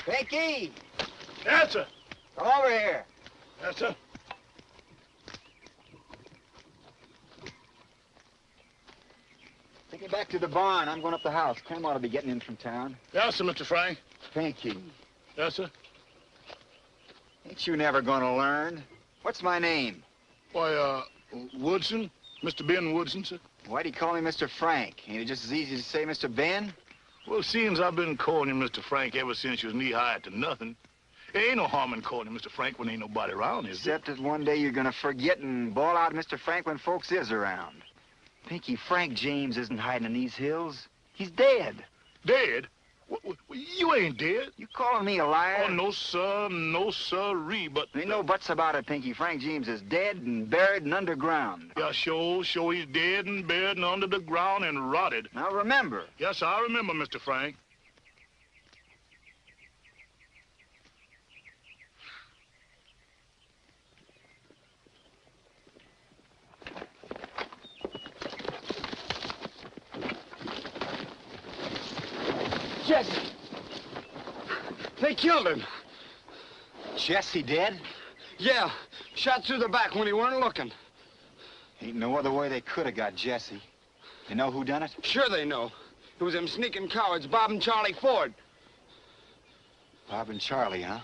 Pinky! Yes, sir. Come over here. Yes, sir. Take me back to the barn. I'm going up the house. Clem ought to be getting in from town. Yes, sir, Mr. Frank. Pinky, Yes, sir. ain't you never going to learn? What's my name? Why, Woodson. Mr. Ben Woodson, sir. Why'd he call me Mr. Frank? Ain't it just as easy to say Mr. Ben? Well, seems I've been calling you Mr. Frank ever since you was knee-high to nothing. There ain't no harm in calling you Mr. Frank when ain't nobody around, is there? Except that one day you're going to forget and bawl out Mr. Frank when folks is around. Pinky, Frank James isn't hiding in these hills. He's dead. Dead? You ain't dead. You calling me a liar? Oh, no, sir. No, sirree, but... Ain't no buts about it, Pinky. Frank James is dead and buried and underground. Yeah, sure, he's dead and buried and under the ground and rotted. Now remember. Yes, I remember, Mr. Frank. Jesse! They killed him. Jesse dead? Yeah, shot through the back when he weren't looking. Ain't no other way they could have got Jesse. You know who done it? Sure they know. It was them sneaking cowards, Bob and Charlie Ford. Bob and Charlie, huh?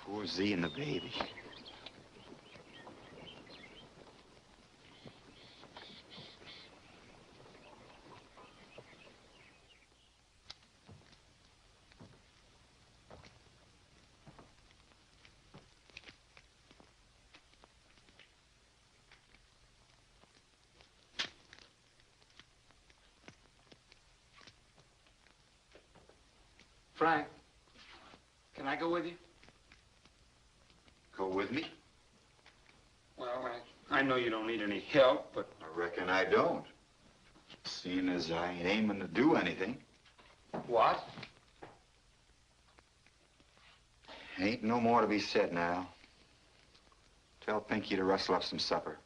Poor Z and the baby. Frank, can I go with you? Go with me? Well, I know you don't need any help, but... I reckon I don't. Seeing as I ain't aiming to do anything. What? Ain't no more to be said now. Tell Pinky to rustle up some supper.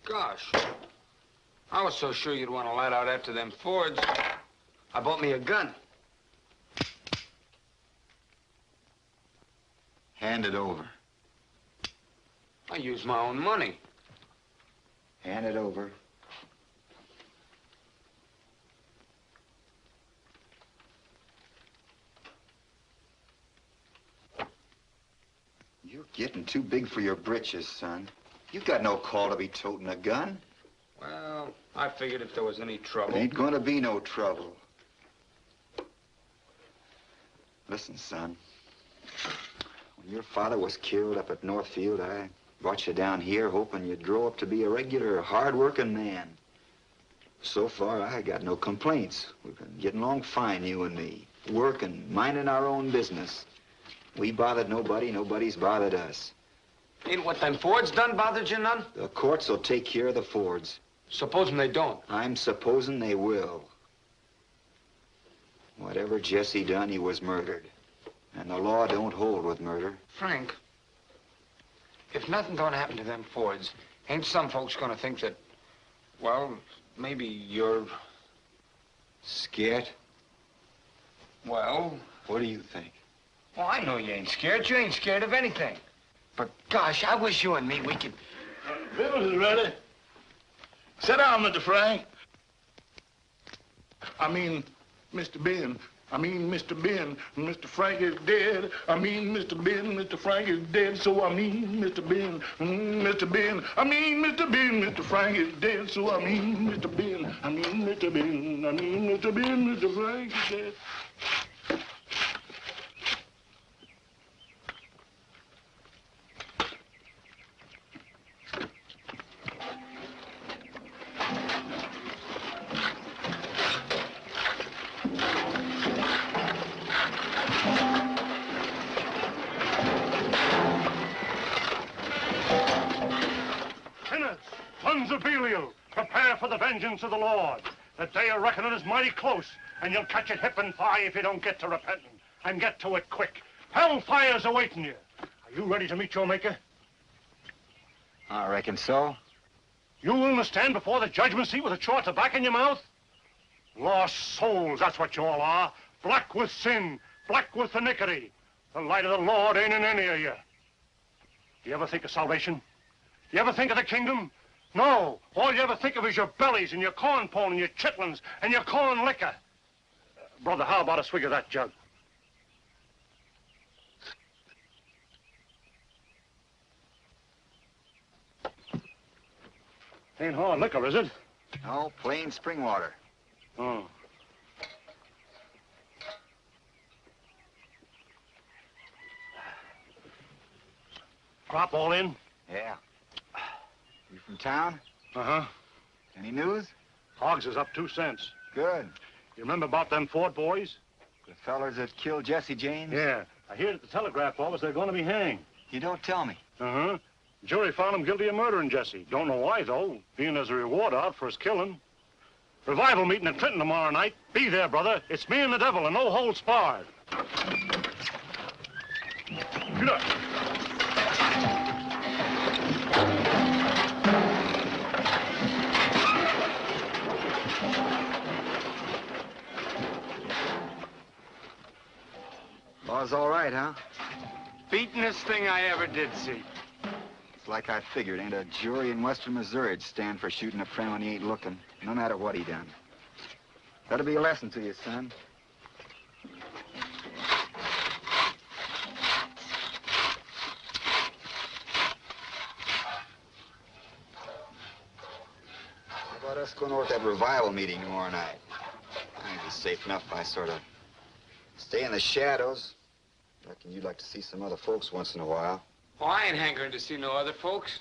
Gosh. I was so sure you'd want to light out after them Fords. I bought me a gun. Hand it over. I used my own money. Hand it over. You're getting too big for your britches, son. You've got no call to be toting a gun. Well, I figured if there was any trouble... Ain't gonna be no trouble. Listen, son. When your father was killed up at Northfield, I brought you down here hoping you'd grow up to be a regular, hard-working man. So far, I got no complaints. We've been getting along fine, you and me. Working, minding our own business. We bothered nobody, nobody's bothered us. Ain't what them Fords done bothered you none? The courts will take care of the Fords. Supposing they don't. I'm supposing they will. Whatever Jesse done, he was murdered. And the law don't hold with murder. Frank, if nothing don't happen to them Fords, ain't some folks gonna think that, well, maybe you're... Scared? Well... What do you think? Well, I know you ain't scared. You ain't scared of anything. But, gosh, I wish you and me, we could... Victuals is ready. Sit down, Mr. Frank. I mean, Mr. Ben. I mean, Mr. Ben. Mr. Frank is dead. I mean, Mr. Ben. Mr. Frank is dead. So I mean, Mr. Ben. Mr. Ben. I mean, Mr. Ben. Mr. Frank is dead. So I mean, Mr. Ben. I mean, Mr. Ben. I mean, Mr. Ben. Mr. Frank is dead. Prepare for the vengeance of the Lord. The day of reckoning is mighty close, and you'll catch it hip and thigh if you don't get to repenting. And get to it quick. Hellfire's awaiting you. Are you ready to meet your maker? I reckon so. You willing to stand before the judgment seat with a chaw of tobacco in your mouth? Lost souls, that's what you all are. Black with sin, black with iniquity. The light of the Lord ain't in any of you. Do you ever think of salvation? Do you ever think of the kingdom? No. All you ever think of is your bellies and your corn pone and your chitlins and your corn liquor. Brother, how about a swig of that jug? Ain't hard liquor, is it? No, plain spring water. Oh. Crop all in? Yeah. You from town? Uh-huh. Any news? Hogs is up 2 cents. Good. You remember about them Ford boys? The fellers that killed Jesse James? Yeah. I hear at the telegraph office they're going to be hanged. You don't tell me. Uh-huh. Jury found him guilty of murdering Jesse. Don't know why, though, being there's a reward out for his killing. Revival meeting at Clinton tomorrow night. Be there, brother. It's me and the devil, and no holds barred. Get up. Law's all right, huh? Beatin'est thing I ever did see. It's like I figured. Ain't a jury in western Missouri'd stand for shooting a friend when he ain't looking, no matter what he done. That'll be a lesson to you, son. How about us going over to that revival meeting tomorrow night? I think it's safe enough if I sort of stay in the shadows. Reckon you'd like to see some other folks once in a while. Oh, I ain't hankering to see no other folks.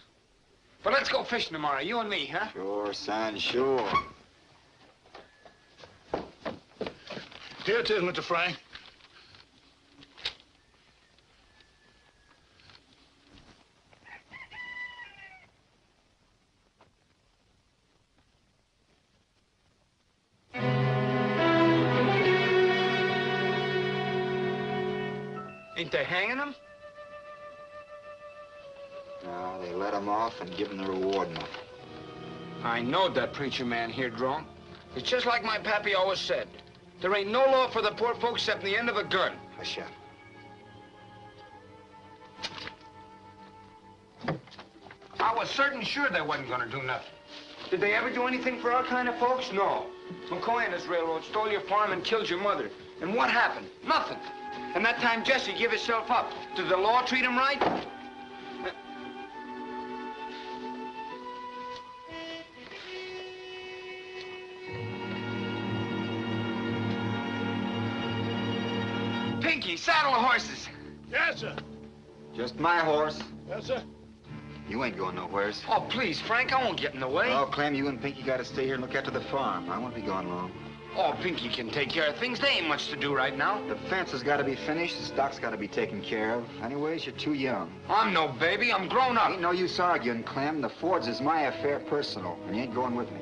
But let's go fishing tomorrow, you and me, huh? Sure, son, sure. Here it is, Mr. Frank. Ain't they hanging him? No, they let him off and give him the reward money. I knowed that preacher man here drunk. It's just like my pappy always said. There ain't no law for the poor folks except the end of a gun. Hush up. I was certain sure they wasn't gonna do nothing. Did they ever do anything for our kind of folks? No. McCoy and his railroad stole your farm and killed your mother. And what happened? Nothing. And that time Jesse gave himself up. Did the law treat him right? Pinky, saddle the horses. Yes, sir. Just my horse. Yes, sir. You ain't going nowheres. Oh, please, Frank, I won't get in the way. Oh, Clem, you and Pinky got to stay here and look after the farm. I won't be gone long. Oh, Pinky can take care of things. There ain't much to do right now. The fence has got to be finished. The stock's got to be taken care of. Anyways, you're too young. I'm no baby. I'm grown up. Ain't no use arguing, Clem. The Fords is my affair personal, and you ain't going with me.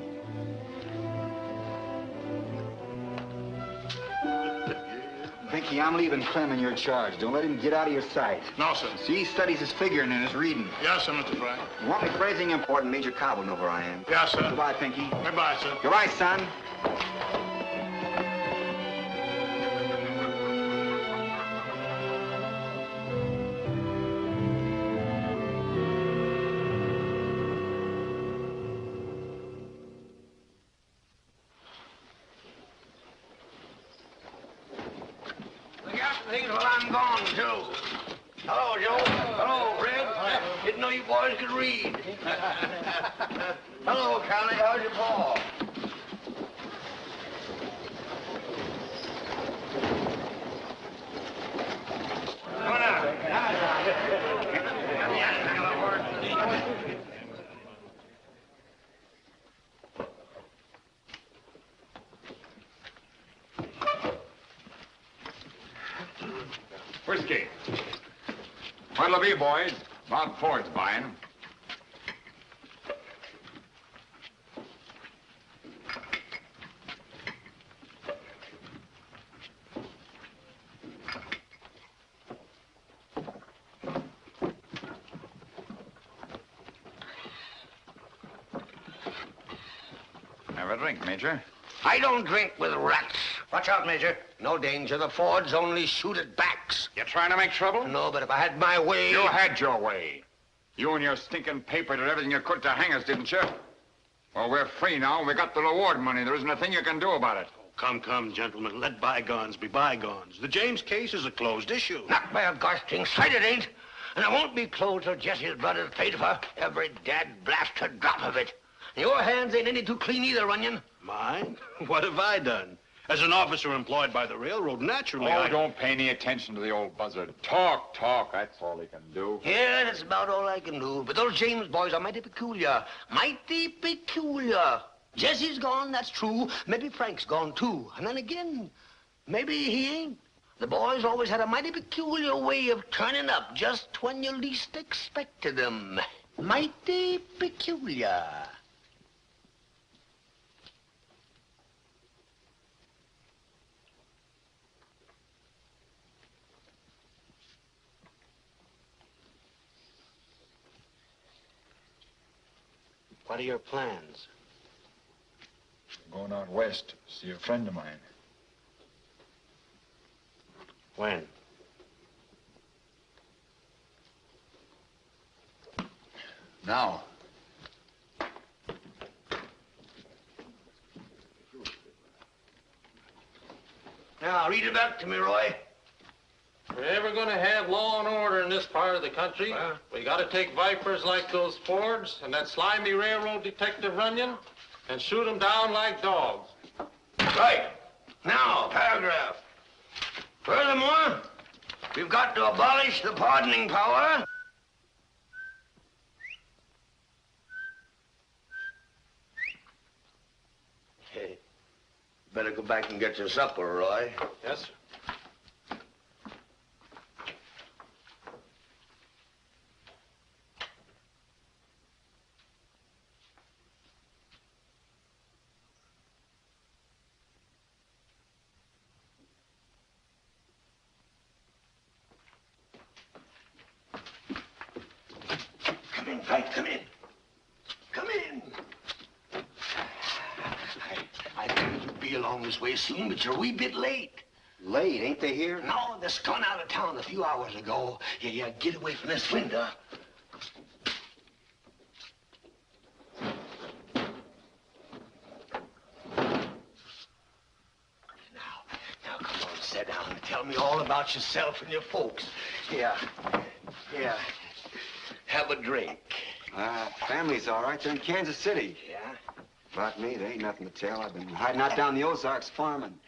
Pinky, I'm leaving Clem in your charge. Don't let him get out of your sight. No, sir. See, he studies his figuring and his reading. Yes, sir, Mr. Frank. You want me for anything important, Major Cobb will know where I am. Yes, sir. Goodbye, Pinky. Goodbye, sir. Goodbye, son. Look out for things while I'm gone, too. Hello, Joe. Hello, Fred. Didn't know you boys could read. Hello, Connie. How's your paw? Come on out. Whiskey. What'll it be, boys? Bob Ford's buying. Have a drink, Major. I don't drink with rats. Watch out, Major. No danger. The Fords only shoot at backs. You trying to make trouble? No, but if I had my way... You had your way. You and your stinking paper did everything you could to hang us, didn't you? Well, we're free now. We got the reward money. There isn't a thing you can do about it. Come, gentlemen. Let bygones be bygones. The James case is a closed issue. Not by a gosh dang sight it ain't. And it won't be closed till Jesse's blood is paid for. Every dad blasted drop of it. Your hands ain't any too clean either, Runyon. Mine? What have I done? As an officer employed by the railroad, naturally Don't pay any attention to the old buzzard. Talk. That's all he can do. Yeah, that's about all I can do. But those James boys are mighty peculiar. Mighty peculiar. Jesse's gone, that's true. Maybe Frank's gone, too. And then again, maybe he ain't. The boys always had a mighty peculiar way of turning up just when you least expected them. Mighty peculiar. What are your plans? I'm going out west to see a friend of mine. When? Now. Now, read it back to me, Roy. If we're ever going to have law and order in this part of the country, we got to take vipers like those Fords and that slimy railroad detective Runyon and shoot them down like dogs. Right. Now, paragraph. Furthermore, we've got to abolish the pardoning power. Hey, better go back and get your supper, Roy. Yes, sir. Come in, Frank, come in. Come in. I figured you'd be along this way soon, but you're a wee bit late. Late, ain't they here? No, they're gone out of town a few hours ago. Yeah, get away from this window. Now, come on, sit down and tell me all about yourself and your folks. Yeah. Have a drink. Family's all right. They're in Kansas City. Yeah? About me, there ain't nothing to tell. I've been hiding out down the Ozarks farming.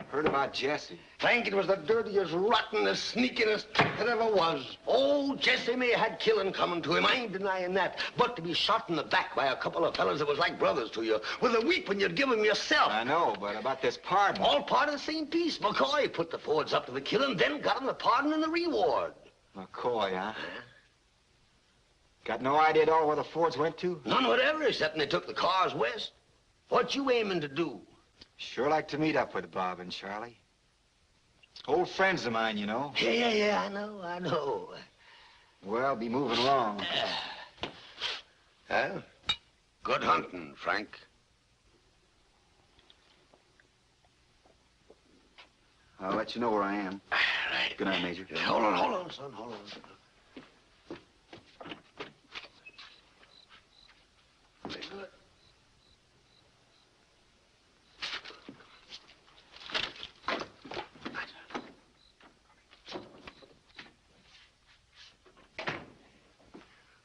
Heard about Jesse. Frank, it was the dirtiest, rottenest, sneakingest that ever was. Oh, Jesse may have had killing coming to him. I ain't denying that. But to be shot in the back by a couple of fellas that was like brothers to you, with a weapon you'd give him yourself. I know, but about this pardon. All part of the same piece. McCoy put the Fords up to the killing, then got him the pardon and the reward. McCoy, huh? Got no idea at all where the Fords went to? None whatever, except they took the cars west. What you aiming to do? Sure like to meet up with Bob and Charlie. Old friends of mine, you know. Yeah, I know. Well, be moving along. Good hunting, Frank. I'll let you know where I am. Right. Good night, Major. Hold on, son, hold on. Very good.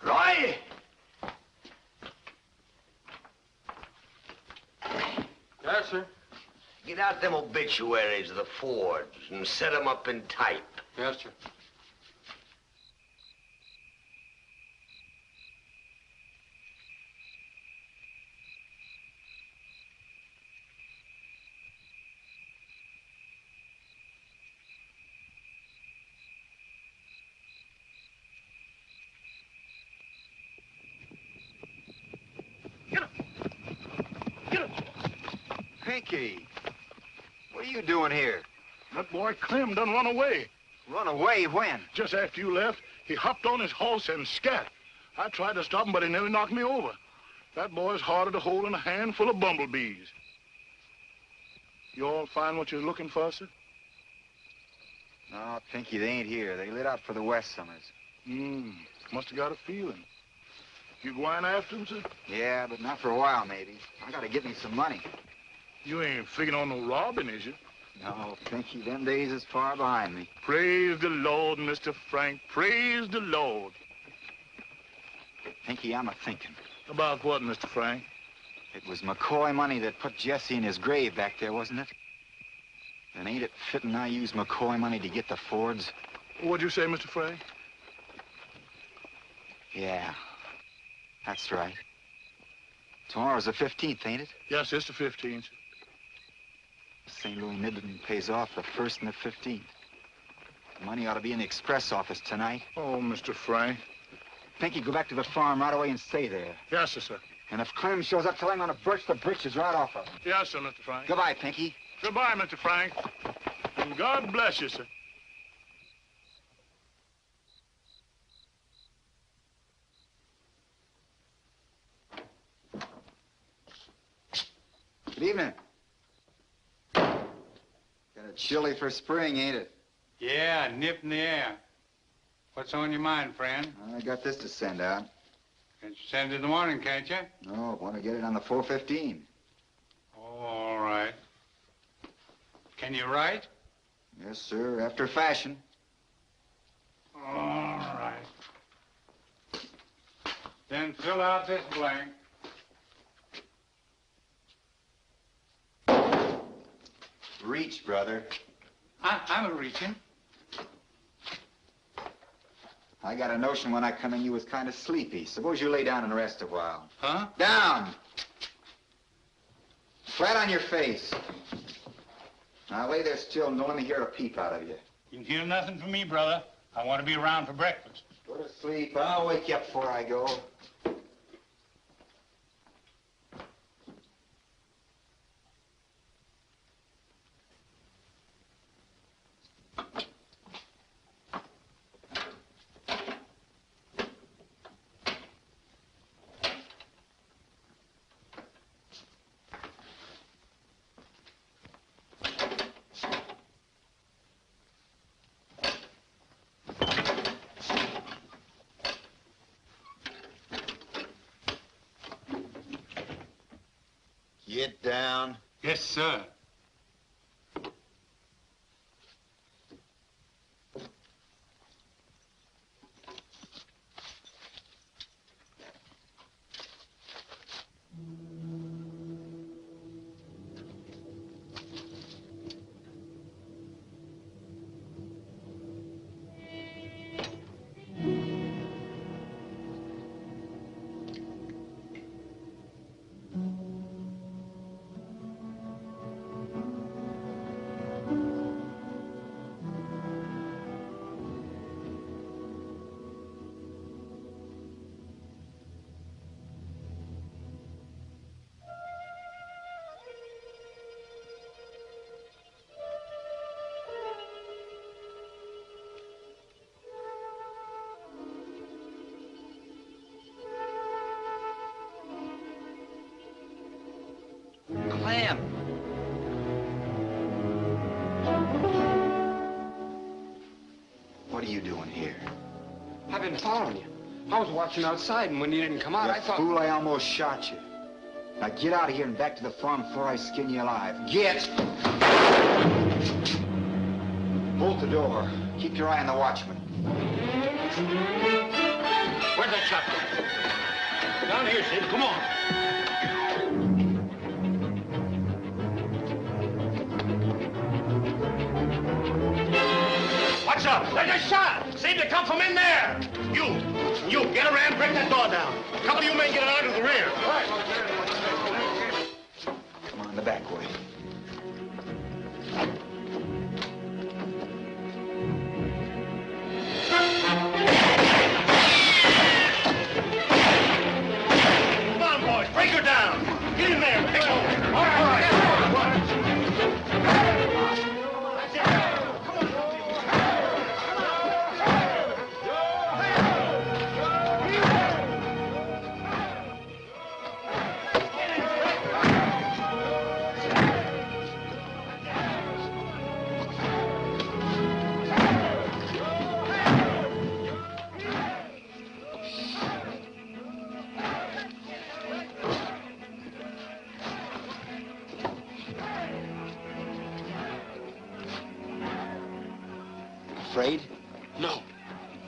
Roy! Yes, sir. Get out them obituaries of the Fords and set them up in type. Yes, sir. Pinky, what are you doing here? That boy Clem done run away. Run away when? Just after you left, he hopped on his horse and scat. I tried to stop him, but he nearly knocked me over. That boy's harder to hold than a handful of bumblebees. You all find what you're looking for, sir? No, Pinky, they ain't here. They lit out for the West Summers. Must have got a feeling. You going after him, sir? Yeah, but not for a while, maybe. I gotta get me some money. You ain't figuring on no robbing, is you? No, Pinky, them days is far behind me. Praise the Lord, Mr. Frank. Praise the Lord. Pinky, I'm a-thinking. About what, Mr. Frank? It was McCoy money that put Jesse in his grave back there, wasn't it? And ain't it fitting I use McCoy money to get the Fords? What'd you say, Mr. Frank? Yeah, that's right. Tomorrow's the 15th, ain't it? Yes, it's the 15th. St. Louis Midland pays off the 1st and the 15th. The money ought to be in the express office tonight. Oh, Mr. Frank. Pinky, go back to the farm right away and stay there. Yes, sir. And if Clem shows up, tell him I'm gonna burst the britches right off of him. Yes, sir, Mr. Frank. Goodbye, Pinky. Goodbye, Mr. Frank. And God bless you, sir. Good evening. Kind of chilly for spring, ain't it? Yeah, nip in the air. What's on your mind, friend? I got this to send out. Can you send it in the morning, can't you? No, I want to get it on the 4:15. Oh, all right. Can you write? Yes, sir, after fashion. All right. Then fill out this blank. Reach, brother. I'm reaching. I got a notion when I come in you was kind of sleepy. Suppose you lay down and rest a while. Huh? Down! Flat on your face. Now lay there still and don't let me hear a peep out of you. You can hear nothing from me, brother. I want to be around for breakfast. Go to sleep. I'll wake you up before I go. Get down. Yes, sir. Clem! What are you doing here? I've been following you. I was watching outside, and when you didn't come out, You I thought... fool, I almost shot you. Now get out of here and back to the farm before I skin you alive. Get! Bolt the door. Keep your eye on the watchman. Where'd that shot go? Down here, Sid. Come on. What's up? There's a shot. Seemed to come from in there. You, get around, break that door down. A couple of you men get it out of the rear. Come on, the back way. Come on, boys, break her down. Get in there. Take over. All right.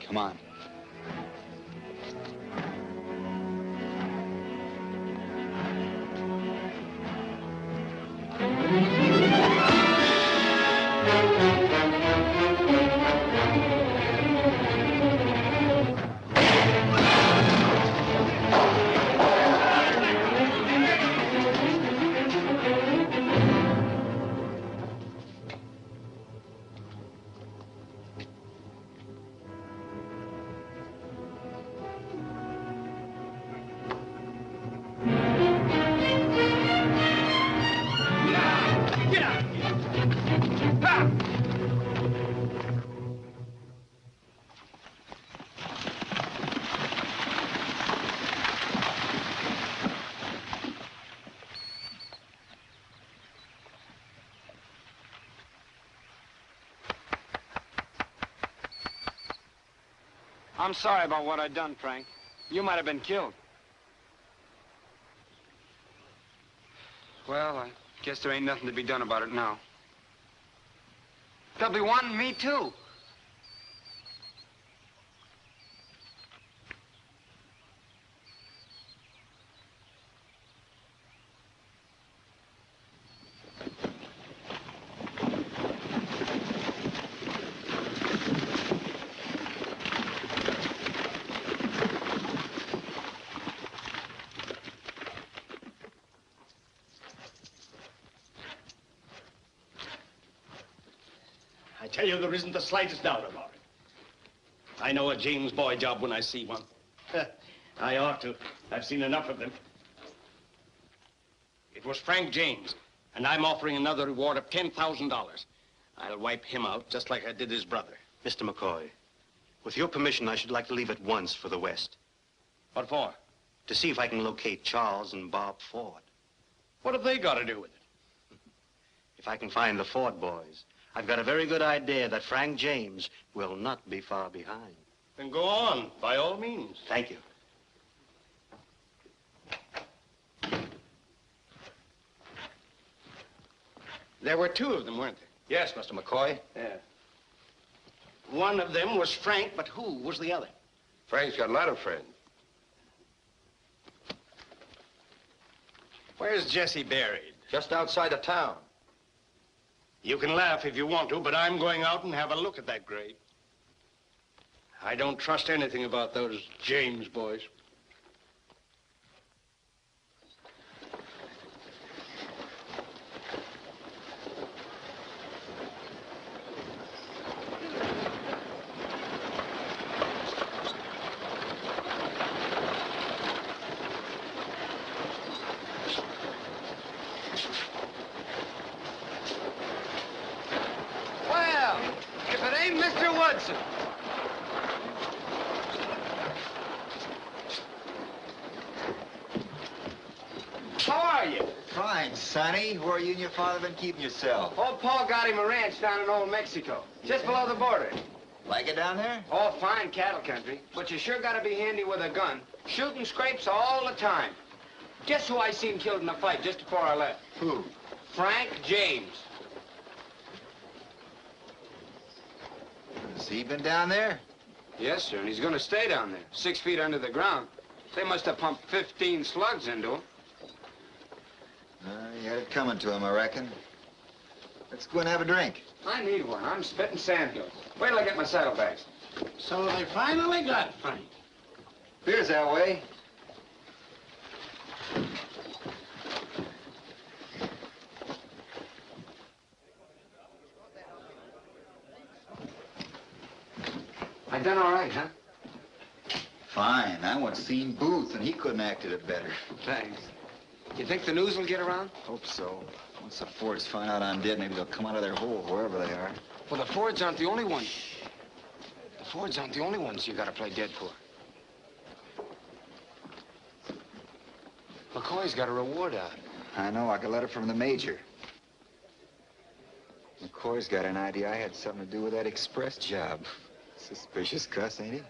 Come on. I'm sorry about what I done, Frank. You might have been killed. Well, I guess there ain't nothing to be done about it now. They'll be wanting me, too. I tell you, there isn't the slightest doubt about it. I know a James boy job when I see one. I ought to. I've seen enough of them. It was Frank James, and I'm offering another reward of $10,000. I'll wipe him out just like I did his brother. Mr. McCoy, with your permission, I should like to leave at once for the West. What for? To see if I can locate Charles and Bob Ford. What have they got to do with it? If I can find the Ford boys, I've got a very good idea that Frank James will not be far behind. Then go on, by all means. Thank you. There were two of them, weren't there? Yes, Mr. McCoy. Yeah. One of them was Frank, but who was the other? Frank's got a lot of friends. Where's Jesse buried? Just outside of town. You can laugh if you want to, but I'm going out and have a look at that grave. I don't trust anything about those James boys. Well, if it ain't Mr. Woodson. How are you? Fine, Sonny. Where you and your father been keeping yourself? Old Paul got him a ranch down in Old Mexico, just below the border. Like it down there? Oh, fine cattle country, but you sure gotta be handy with a gun. Shooting scrapes all the time. Guess who I seen killed in a fight just before I left? Who? Frank James. Has he been down there? Yes, sir, and he's gonna stay down there, 6 feet under the ground. They must have pumped 15 slugs into him. He had it coming to him, I reckon. Let's go and have a drink. I need one. I'm spitting sandhills. Wait till I get my saddlebags. So they finally got Frank. Appears that way. I done all right, huh? Fine. I once seen Booth, and he couldn't acted it better. Thanks. You think the news will get around? Hope so. Once the Fords find out I'm dead, maybe they'll come out of their hole, wherever they are. Well, the Fords aren't the only ones. The Fords aren't the only ones you gotta play dead for. McCoy's got a reward out. I know. I got a letter from the major. McCoy's got an idea I had something to do with that express job. Suspicious cuss, ain't he?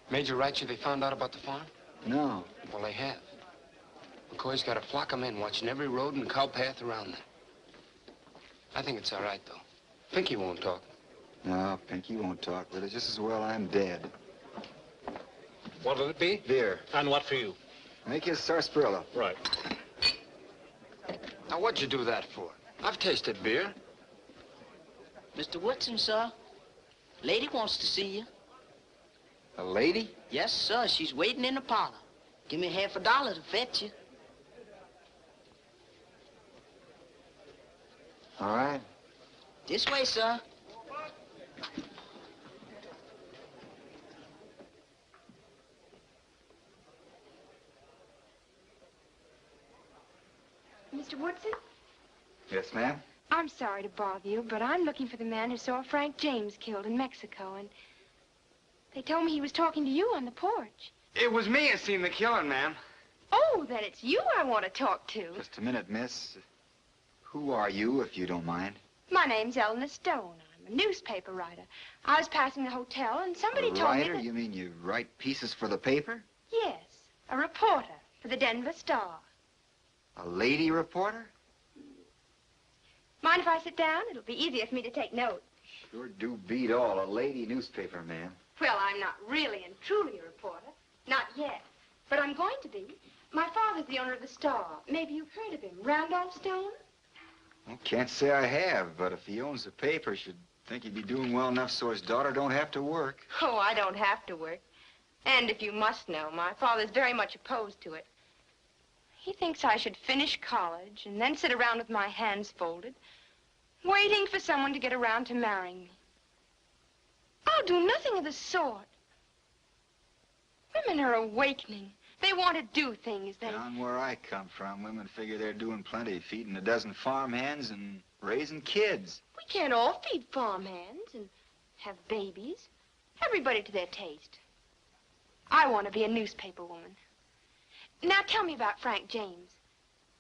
Major writes you they found out about the farm? No. Well, they have. McCoy's got a flock of men watching every road and cow path around there. I think it's all right, though. Finky won't talk. No, Pinky won't talk with us. Just as well I'm dead. What'll it be? Beer. And what for you? Make his sarsaparilla. Right. Now, what'd you do that for? I've tasted beer. Mr. Woodson, sir. Lady wants to see you. A lady? Yes, sir. She's waiting in the parlor. Give me $50 to fetch you. All right. This way, sir. Mr. Woodson? Yes, ma'am? I'm sorry to bother you, but I'm looking for the man who saw Frank James killed in Mexico, and they told me he was talking to you on the porch. It was me who seen the killing, ma'am. Oh, then it's you I want to talk to. Just a minute, miss. Who are you, if you don't mind? My name's Eleanor Stone. I'm a newspaper writer. I was passing the hotel, and somebody told me Writer? that... You mean you write pieces for the paper? Yes, a reporter for the Denver Star. A lady reporter? Mind if I sit down? It'll be easier for me to take notes. Sure do beat all. A lady newspaper man. Well, I'm not really and truly a reporter. Not yet. But I'm going to be. My father's the owner of the Star. Maybe you've heard of him. Randolph Stone? Well, can't say I have, but if he owns the paper, should think he'd be doing well enough so his daughter don't have to work. Oh, I don't have to work. And if you must know, my father's very much opposed to it. He thinks I should finish college and then sit around with my hands folded, waiting for someone to get around to marrying me. I'll do nothing of the sort. Women are awakening. They want to do things. Down where I come from, women figure they're doing plenty, feeding a dozen farmhands and raising kids. We can't all feed farmhands and have babies. Everybody to their taste. I want to be a newspaper woman. Now tell me about Frank James.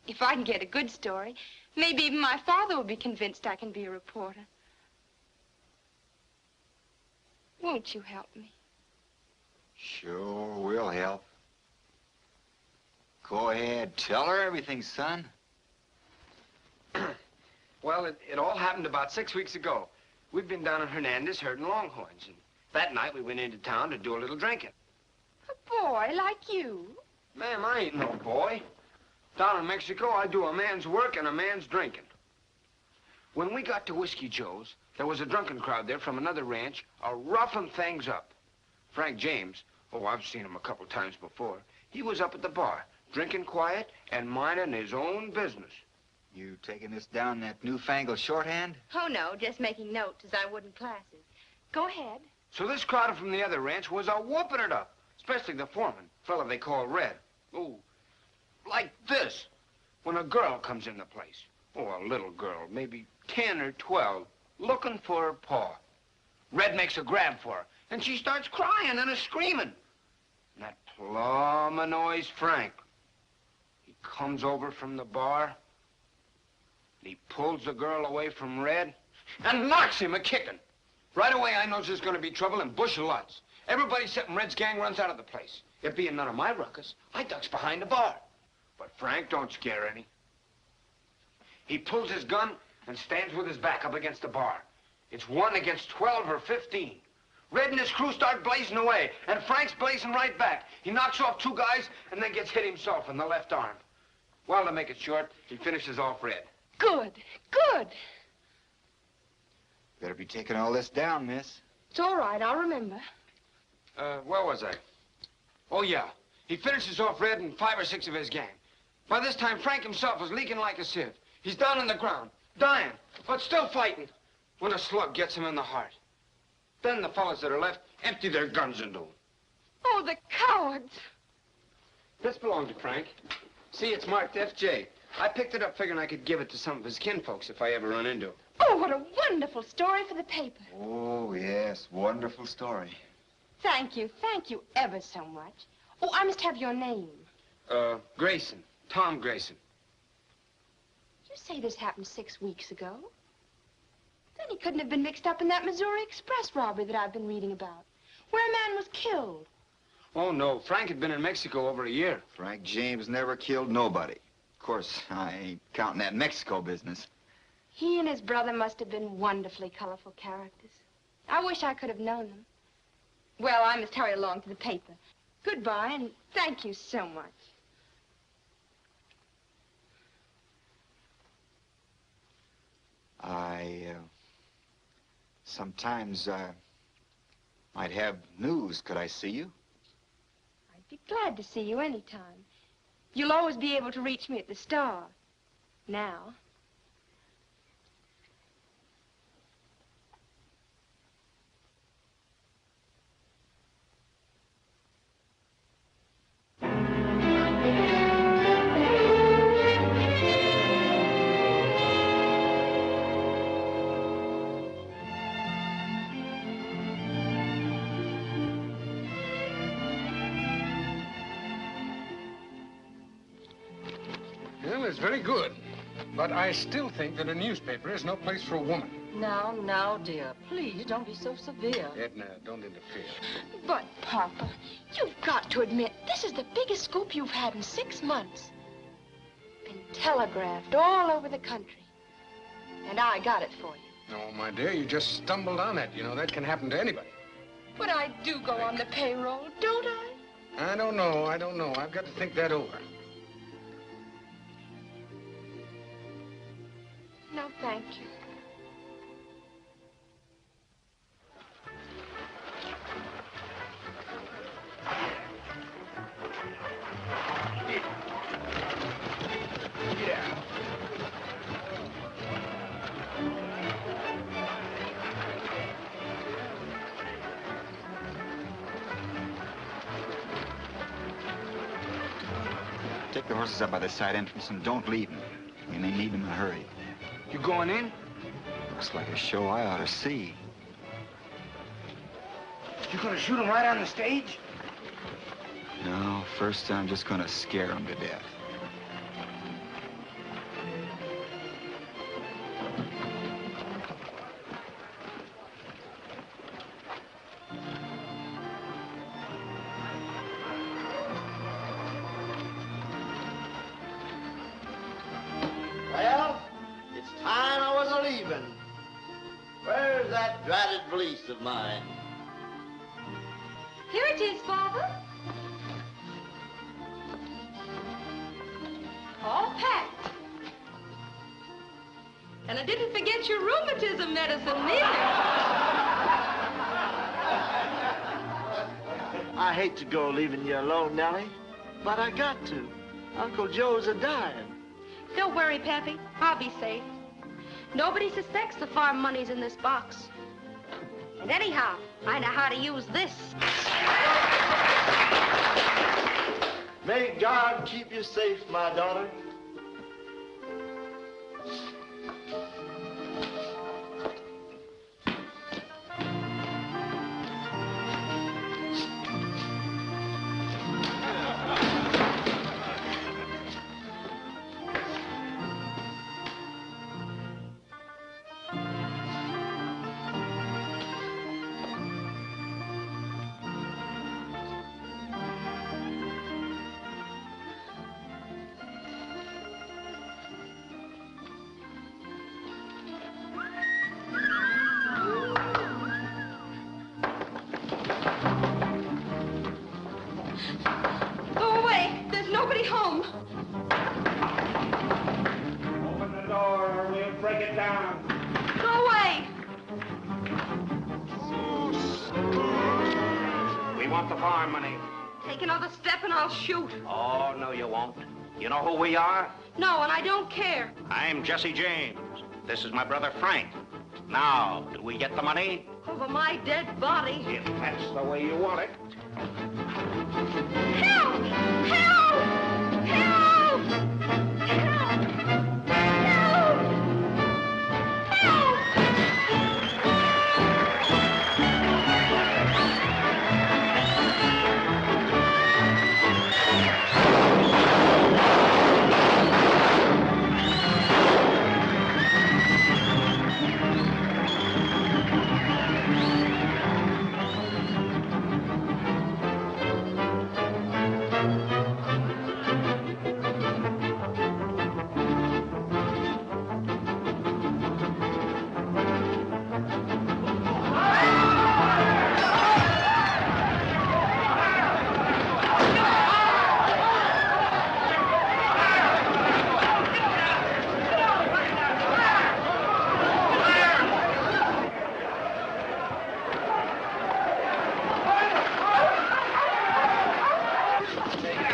If I can get a good story, maybe even my father will be convinced I can be a reporter. Won't you help me? Sure, we'll help. Go ahead, tell her everything, son. Well, it all happened about 6 weeks ago. We'd been down in Hernandez herding longhorns, and that night we went into town to do a little drinking. A boy like you? Ma'am, I ain't no boy. Down in Mexico, I do a man's work and a man's drinking. When we got to Whiskey Joe's, there was a drunken crowd there from another ranch, roughing things up. Frank James, oh, I've seen him a couple times before, he was up at the bar, drinking quiet and minding his own business. You taking this down that newfangled shorthand? Oh, no, just making notes as I would in classes. Go ahead. So this crowd from the other ranch was whooping it up, especially the foreman, fella they call Red. Oh, like this, when a girl comes in the place. Oh, a little girl, maybe 10 or 12, looking for her pa. Red makes a grab for her, and she starts crying and screaming. And that plumb annoys Frank. He comes over from the bar, and he pulls the girl away from Red and knocks him a-kicking. Right away, I knows there's going to be trouble and bush of lights. Everybody except Red's gang runs out of the place. It being none of my ruckus, I ducks behind the bar. But Frank don't scare any. He pulls his gun and stands with his back up against the bar. It's 1 against 12 or 15. Red and his crew start blazing away, and Frank's blazing right back. He knocks off 2 guys and then gets hit himself in the left arm. Well, to make it short, he finishes off Red. Good, good. Better be taking all this down, miss. It's all right, I'll remember. Where was I? Oh, yeah. He finishes off Red and 5 or 6 of his gang. By this time, Frank himself is leaking like a sieve. He's down on the ground, dying, but still fighting, when a slug gets him in the heart. Then the fellas that are left empty their guns into him. Oh, the cowards. This belonged to Frank. See, it's marked FJ. I picked it up figuring I could give it to some of his kinfolks if I ever run into him. Oh, what a wonderful story for the paper. Oh, yes, wonderful story. Thank you ever so much. Oh, I must have your name. Grayson. Tom Grayson. You say this happened 6 weeks ago? Then he couldn't have been mixed up in that Missouri Express robbery that I've been reading about, where a man was killed. Oh, no. Frank had been in Mexico over a year. Frank James never killed nobody. Of course, I ain't counting that Mexico business. He and his brother must have been wonderfully colorful characters. I wish I could have known them. Well, I must hurry along to the paper. Goodbye, and thank you so much. Sometimes might have news. Could I see you? I'd be glad to see you anytime. You'll always be able to reach me at the Star. Now. Well, it's very good. But I still think that a newspaper is no place for a woman. Now, dear, please don't be so severe. Edna, don't interfere. But, Papa, you've got to admit, this is the biggest scoop you've had in 6 months. Been telegraphed all over the country. And I got it for you. Oh, my dear, you just stumbled on it. You know, that can happen to anybody. But I do go on the payroll, don't I? I don't know. I've got to think that over. No, thank you. Take the horses up by the side entrance and don't leave them. You may need them in a hurry. You going in? Looks like a show I ought to see. You gonna shoot him right on the stage? No, first I'm just gonna scare them to death. Well, it's time I was a-leaving. Where's that dratted valise of mine? Here it is, Father. All packed. And I didn't forget your rheumatism medicine, neither. I hate to go leaving you alone, Nellie, but I got to. Uncle Joe's a-dying. Don't worry, Pappy. I'll be safe. Nobody suspects the farm money's in this box. And anyhow, I know how to use this. May God keep you safe, my daughter. Go away. There's nobody home. Open the door or we'll break it down. Go away. We want the farm money. Take another step and I'll shoot. Oh, no, you won't. You know who we are? No, and I don't care. I'm Jesse James. This is my brother Frank. Now, do we get the money? Over my dead body. If that's the way you want it. Help! Help! Help! Help! Help!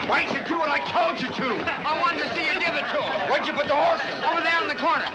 Why'd you do what I told you to? I wanted to see you give it to him. Where'd you put the horses? Over there in the corner.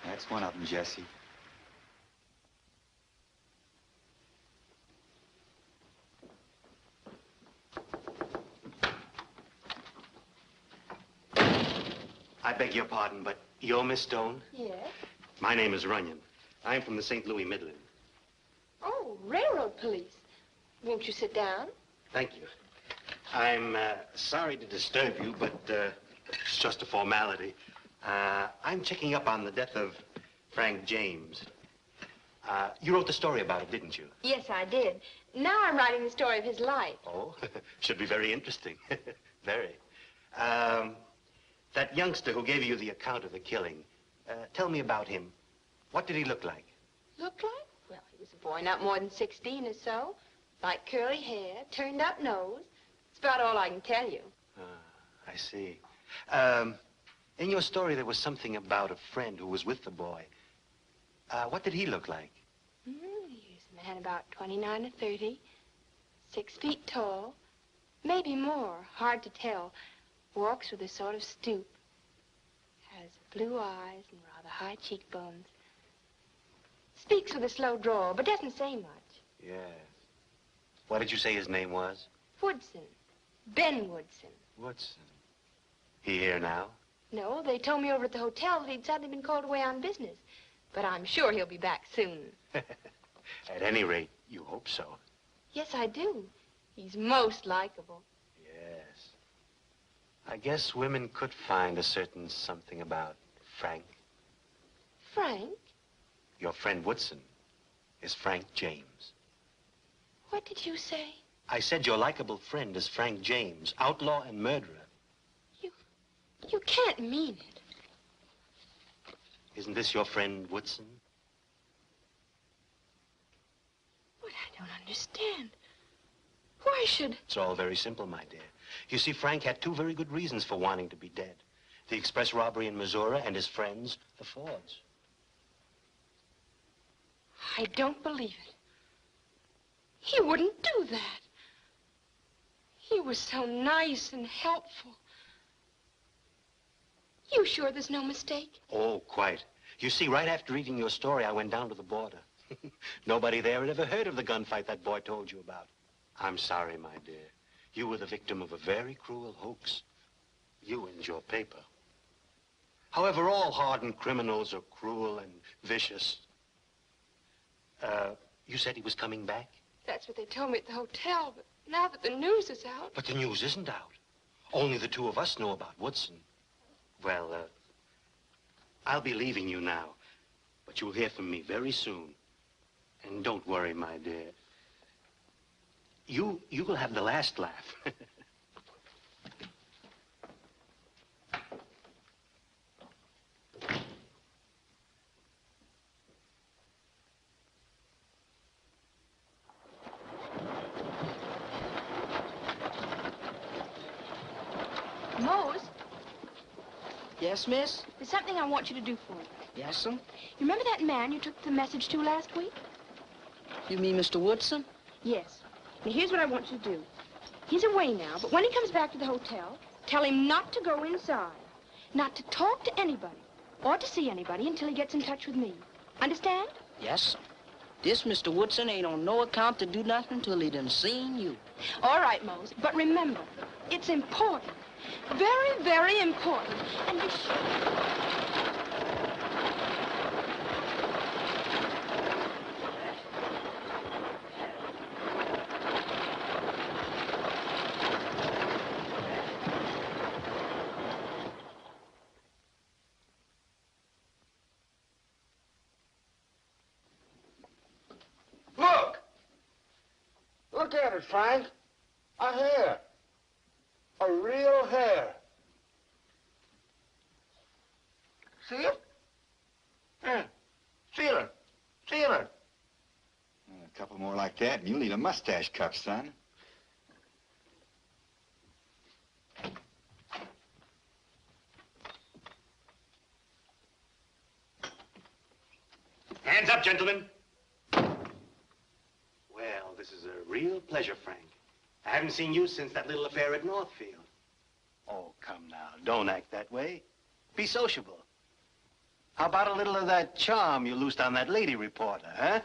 That's one of them, Jesse. I beg your pardon, but you're Miss Stone? Yes. My name is Runyon. I'm from the St. Louis Midland. Oh, railroad police. Won't you sit down? Thank you. I'm sorry to disturb you, but it's just a formality. I'm checking up on the death of Frank James. You wrote the story about it, didn't you? Yes, I did. Now I'm writing the story of his life. Oh, should be very interesting. Very. That youngster who gave you the account of the killing, tell me about him. What did he look like? Look like? Well, he was a boy not more than 16 or so. Like curly hair, turned up nose. That's about all I can tell you. I see. In your story, there was something about a friend who was with the boy. What did he look like? He's a man about 29 or 30, 6 feet tall, maybe more, hard to tell. Walks with a sort of stoop. Has blue eyes and rather high cheekbones. Speaks with a slow drawl, but doesn't say much. Yes. What did you say his name was? Woodson. Ben Woodson. Woodson. He here now? No, they told me over at the hotel that he'd suddenly been called away on business. But I'm sure he'll be back soon. At any rate, you hope so. Yes, I do. He's most likable. Yes. I guess women could find a certain something about Frank. Frank? Your friend Woodson is Frank James. What did you say? I said your likable friend is Frank James, outlaw and murderer. You can't mean it. Isn't this your friend Woodson? But I don't understand. Why should... It's all very simple, my dear. You see, Frank had two very good reasons for wanting to be dead. The express robbery in Missouri and his friends, the Fords. I don't believe it. He wouldn't do that. He was so nice and helpful. You sure there's no mistake? Oh, quite. You see, right after reading your story, I went down to the border. Nobody there had ever heard of the gunfight that boy told you about. I'm sorry, my dear. You were the victim of a very cruel hoax. You and your paper. However, all hardened criminals are cruel and vicious. You said he was coming back? That's what they told me at the hotel, but now that the news is out... But the news isn't out. Only the two of us know about Woodson. Well, I'll be leaving you now, but you'll hear from me very soon. And don't worry, my dear. You will have the last laugh. Mose? Yes, miss? There's something I want you to do for me. Yes, sir? You remember that man you took the message to last week? You mean Mr. Woodson? Yes. Now, here's what I want you to do. He's away now, but when he comes back to the hotel, tell him not to go inside, not to talk to anybody, or to see anybody until he gets in touch with me. Understand? Yes, sir. This Mr. Woodson ain't on no account to do nothing till he done seen you. All right, Mose, but remember, it's important. Very, very important. And be sure... Look at it, Frank. A hair. A real hair. See it? Yeah. Feel it. Feel it. A couple more like that, and you'll need a mustache cuff, son. Hands up, gentlemen. Well, this is a real pleasure, Frank. I haven't seen you since that little affair at Northfield. Oh, come now. Don't act that way. Be sociable. How about a little of that charm you loosed on that lady reporter, huh?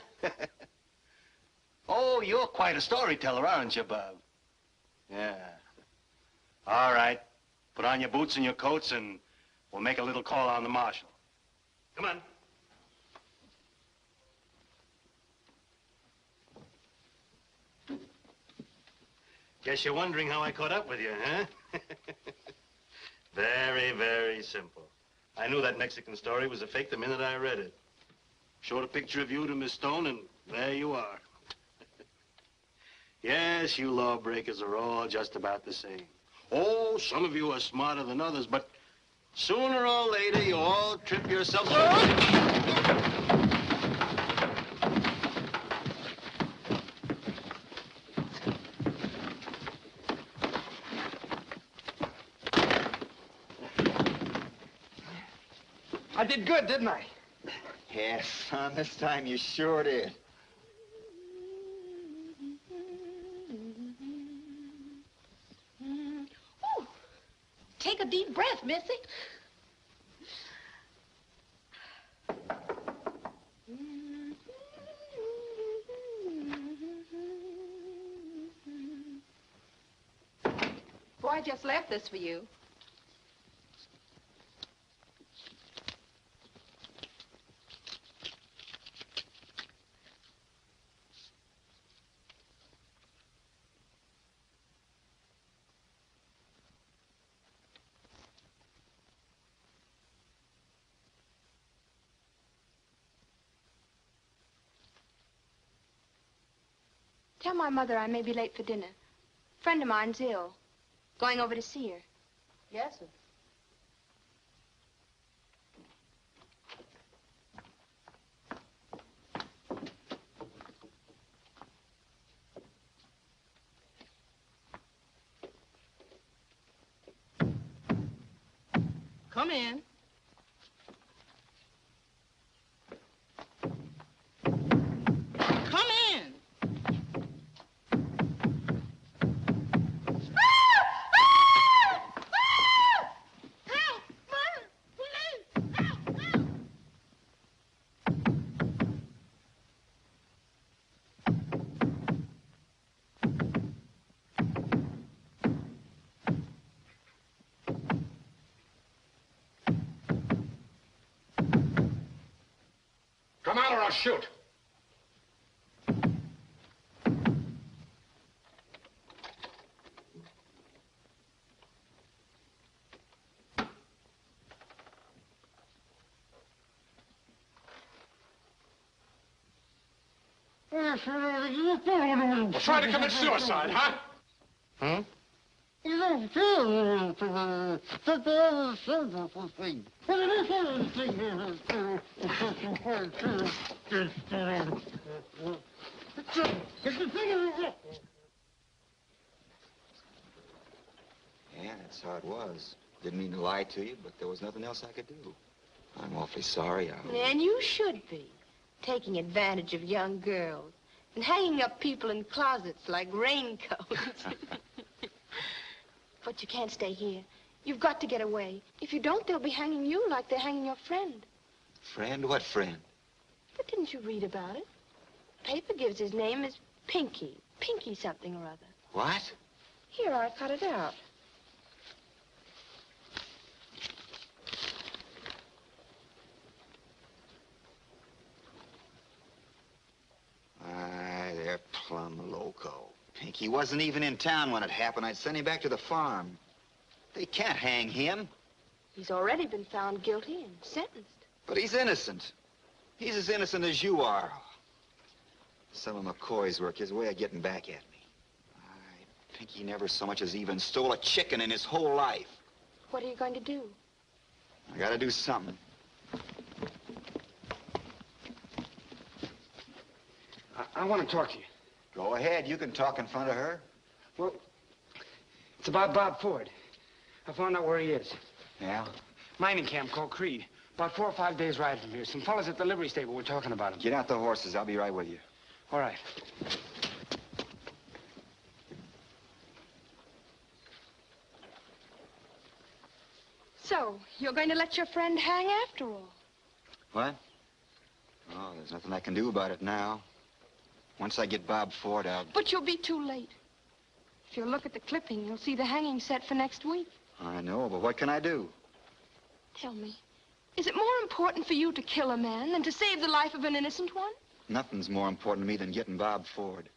Oh, you're quite a storyteller, aren't you, Bub? Yeah. All right. Put on your boots and your coats, and we'll make a little call on the marshal. Come on. Guess you're wondering how I caught up with you, huh? Very, very simple. I knew that Mexican story was a fake the minute I read it. Showed a picture of you to Miss Stone, and there you are. Yes, you lawbreakers are all just about the same. Oh, some of you are smarter than others, but sooner or later you all trip yourselves over. I did good, didn't I? Yes, son, this time you sure did. Ooh, take a deep breath, Missy. Boy, I just left this for you. Tell my mother I may be late for dinner. A friend of mine's ill. Going over to see her. Yes, sir. Come in. Come in. Come out or I'll shoot. Try to commit suicide, huh? Huh? Yeah, that's how it was. Didn't mean to lie to you, but there was nothing else I could do. I'm awfully sorry. And you should be. Taking advantage of young girls and hanging up people in closets like raincoats. But you can't stay here. You've got to get away. If you don't, they'll be hanging you like they're hanging your friend. Friend? What friend? But didn't you read about it? The paper gives his name as Pinky. Pinky something or other. What? Here, I cut it out. They're plumb loco. Pinky wasn't even in town when it happened. I'd sent him back to the farm. They can't hang him. He's already been found guilty and sentenced. But he's innocent. He's as innocent as you are. Some of McCoy's work, his way of getting back at me. Pinky never so much as even stole a chicken in his whole life. What are you going to do? I gotta do something. I want to talk to you. Go ahead. You can talk in front of her. Well, it's about Bob Ford. I found out where he is. Yeah? Mining camp called Creed. About 4 or 5 days ride from here. Some fellas at the livery stable were talking about him. Get out the horses. I'll be right with you. All right. So, you're going to let your friend hang after all? What? Oh, there's nothing I can do about it now. Once I get Bob Ford out. But you'll be too late. If you'll look at the clipping, you'll see the hanging set for next week. I know, but what can I do? Tell me, is it more important for you to kill a man than to save the life of an innocent one? Nothing's more important to me than getting Bob Ford.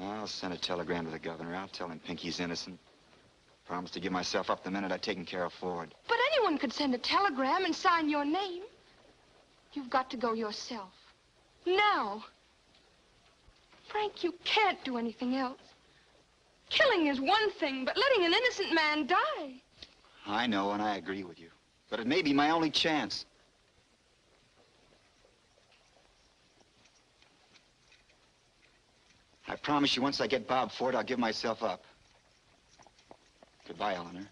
I'll send a telegram to the governor. I'll tell him Pinky's innocent. Promise to give myself up the minute I've taken care of Ford. But anyone could send a telegram and sign your name. You've got to go yourself. Now. Frank, you can't do anything else. Killing is one thing, but letting an innocent man die. I know, and I agree with you. But it may be my only chance. I promise you, once I get Bob Ford, I'll give myself up. Goodbye, Eleanor.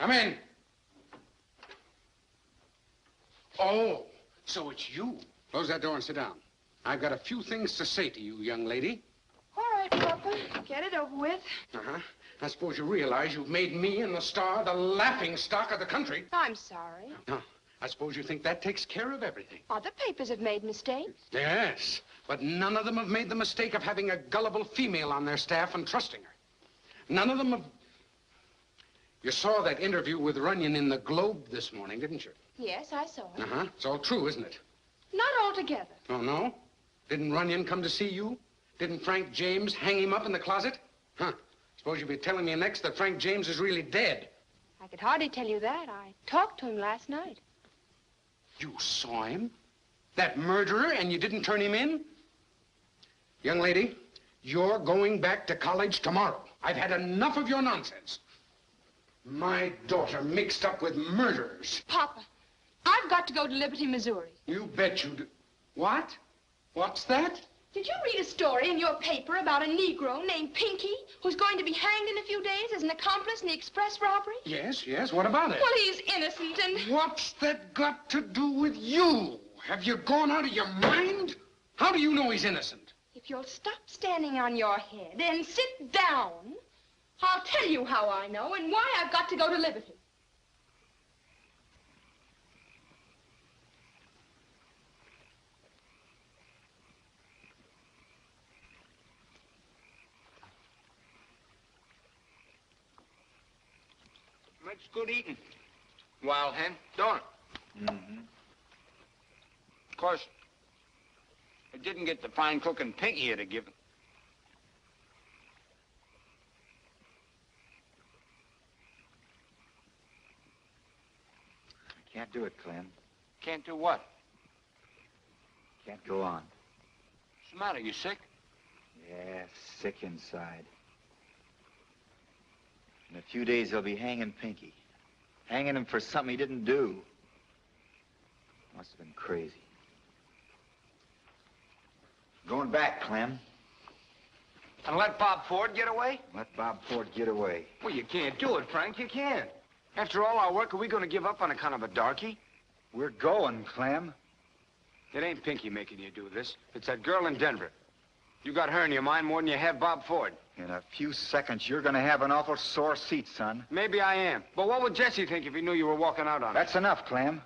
Come in. Oh, so it's you. Close that door and sit down. I've got a few things to say to you, young lady. All right, Papa. Get it over with. Uh-huh. I suppose you realize you've made me and the star the laughing stock of the country. I'm sorry. No, I suppose you think that takes care of everything. Other papers have made mistakes. Yes, but none of them have made the mistake of having a gullible female on their staff and trusting her. None of them have... You saw that interview with Runyon in the Globe this morning, didn't you? Yes, I saw it. Uh-huh. It's all true, isn't it? Not altogether. Oh, no? Didn't Runyon come to see you? Didn't Frank James hang him up in the closet? Huh. Suppose you'll be telling me next that Frank James is really dead. I could hardly tell you that. I talked to him last night. You saw him? That murderer, and you didn't turn him in? Young lady, you're going back to college tomorrow. I've had enough of your nonsense. My daughter mixed up with murderers. Papa, I've got to go to Liberty, Missouri. You bet you do. What? What's that? Did you read a story in your paper about a Negro named Pinky who's going to be hanged in a few days as an accomplice in the express robbery? Yes, yes. What about it? Well, he's innocent and... What's that got to do with you? Have you gone out of your mind? How do you know he's innocent? If you'll stop standing on your head and sit down, I'll tell you how I know and why I've got to go to Liberty. Makes good eating. Wild hen, don't it? Mm-hmm. Of course, it didn't get the fine cooking Pinky had given. I can't do it, Clem. Can't do what? Can't go on. What's the matter? You sick? Yeah, sick inside. In a few days, they'll be hanging Pinky. Hanging him for something he didn't do. Must have been crazy. Going back, Clem. And let Bob Ford get away? Let Bob Ford get away. Well, you can't do it, Frank. You can't. After all our work, are we going to give up on a kind of a darky? We're going, Clem. It ain't Pinky making you do this. It's that girl in Denver. You got her in your mind more than you have Bob Ford. In a few seconds, you're going to have an awful sore seat, son. Maybe I am. But what would Jessie think if he knew you were walking out on her? That's enough, Clem.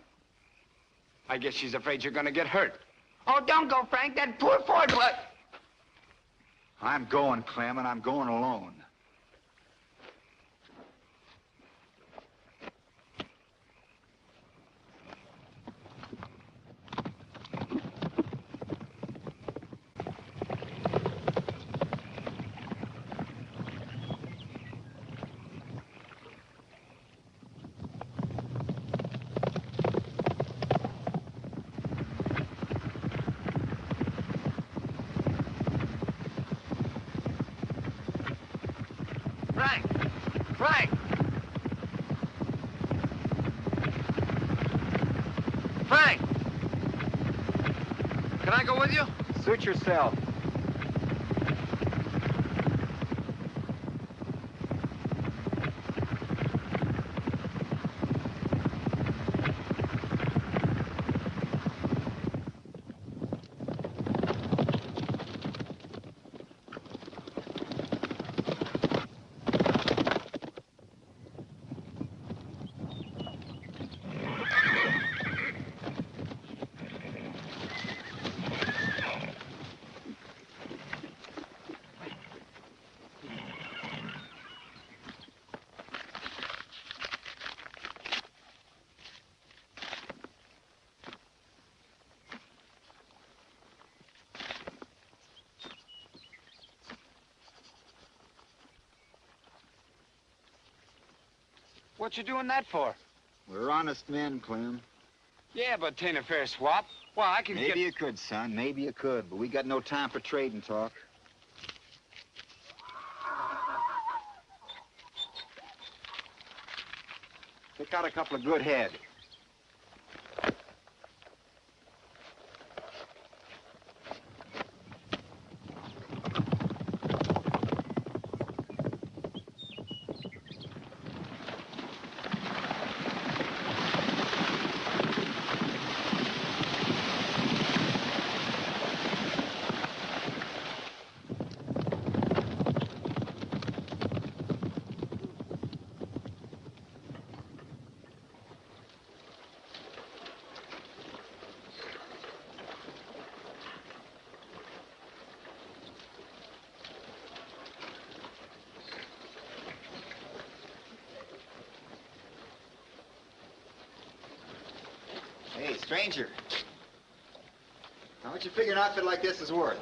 I guess she's afraid you're going to get hurt. Oh, don't go, Frank. That poor Ford blood. I'm going, Clem, and I'm going alone. Frank! Frank! Can I go with you? Suit yourself. What you doing that for? We're honest men, Clem. Yeah, but 'tain't a fair swap. Well, I can Maybe you could, son. Maybe you could. But we got no time for trading talk. Pick out a couple of good head. Hey, stranger. How much you figure an outfit like this is worth?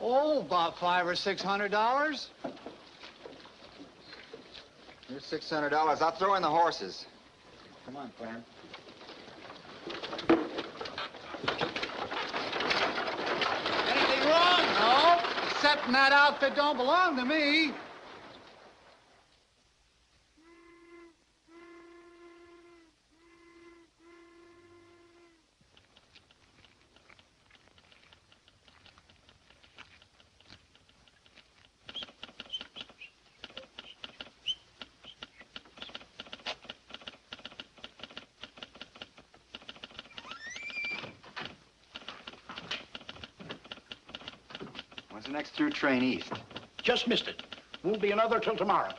Oh, about $500 or $600. Here's $600. I'll throw in the horses. Come on, Clem. Anything wrong? No. Except that outfit don't belong to me. When's the next through train east? Just missed it. Won't be another till tomorrow.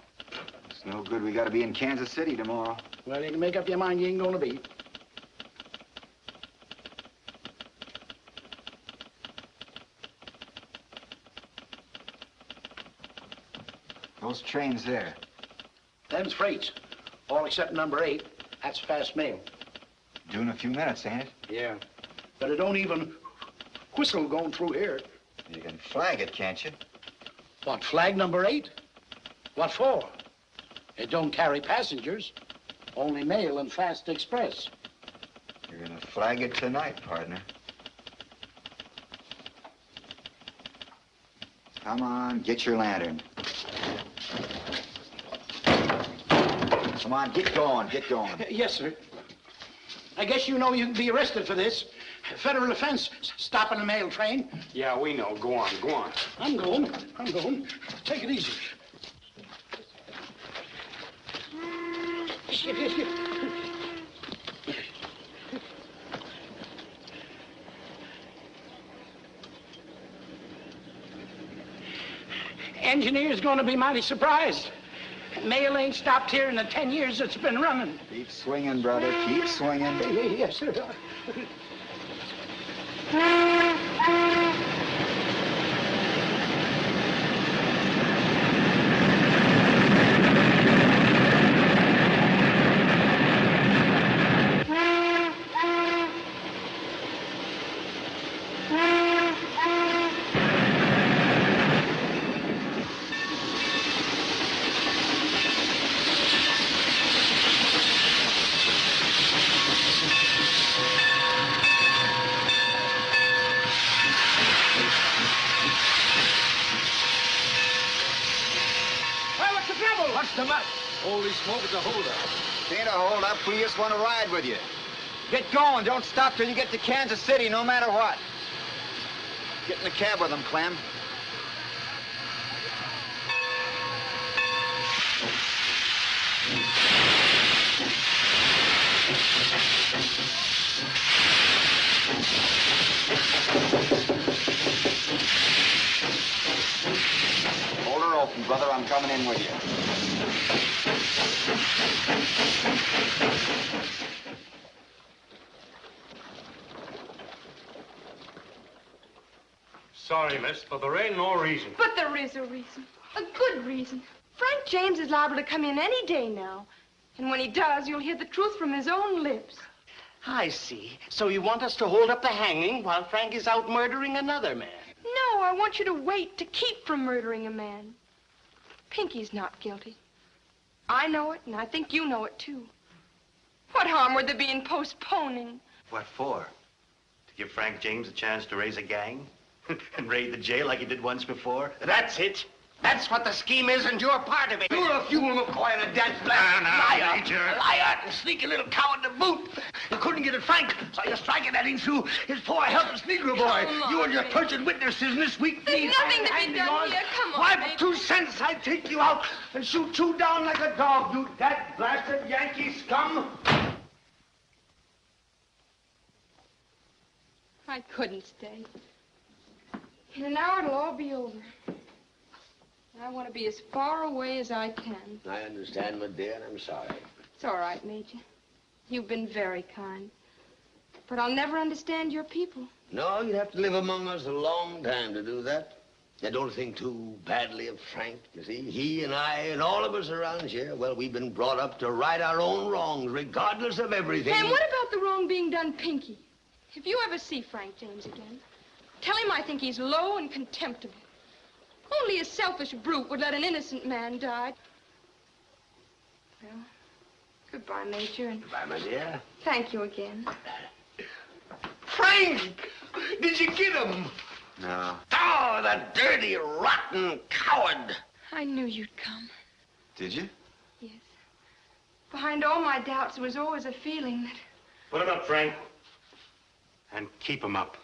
It's no good. We gotta be in Kansas City tomorrow. Well, you can make up your mind you ain't gonna be. Those trains there. Them's freights. All except number 8. That's fast mail. Due in a few minutes, ain't it? Yeah. But it don't even whistle going through here. You can flag it, can't you? What, flag number 8? What for? It don't carry passengers. Only mail and fast express. You're gonna flag it tonight, partner. Come on, get your lantern. Come on, get going, get going. Yes, sir. I guess you know you can be arrested for this. Federal offense, stopping a mail train. Yeah, we know. Go on, go on. I'm going. Take it easy. Engineer's going to be mighty surprised. Mail ain't stopped here in the 10 years it's been running. Keep swinging, brother, keep swinging. Yes, sir. Holy smoke, it's a holdup. It ain't a hold-up. We just want to ride with you. Get going. Don't stop till you get to Kansas City, no matter what. Get in the cab with them, Clem. Hold her open, brother. I'm coming in with you. Sorry, miss, but there ain't no reason. But there is a reason. A good reason. Frank James is liable to come in any day now. And when he does, you'll hear the truth from his own lips. I see. So you want us to hold up the hanging while Frank is out murdering another man? No, I want you to wait to keep from murdering a man. Pinky's not guilty. I know it, and I think you know it, too. What harm would there be in postponing? What for? To give Frank James a chance to raise a gang? And raid the jail like he did once before? That's it. That's what the scheme is, and you're part of it. You're a fuel McCoy and a dead black liar. Major. Liar and sneaky little coward to boot. You couldn't get at Frank, so you're striking at him through his poor helpless Negro boy. You and your perjured witnesses in this week. There's nothing to be done here. Come on, Why, baby. for 2 cents, I'd take you out and shoot you down like a dog, you dead blasted Yankee scum. I couldn't stay. In an hour, it'll all be over. I want to be as far away as I can. I understand, my dear, and I'm sorry. It's all right, Major. You've been very kind. But I'll never understand your people. No, you'd have to live among us a long time to do that. You don't think too badly of Frank, you see. He and I and all of us around here, well, we've been brought up to right our own wrongs, regardless of everything. And what about the wrong being done, Pinky? If you ever see Frank James again, tell him I think he's low and contemptible. Only a selfish brute would let an innocent man die. Well, goodbye, Major, and... Goodbye, my dear. Thank you again. Frank! Did you get him? No. Oh, the dirty, rotten coward! I knew you'd come. Did you? Yes. Behind all my doubts, there was always a feeling that... Put him up, Frank. And keep him up.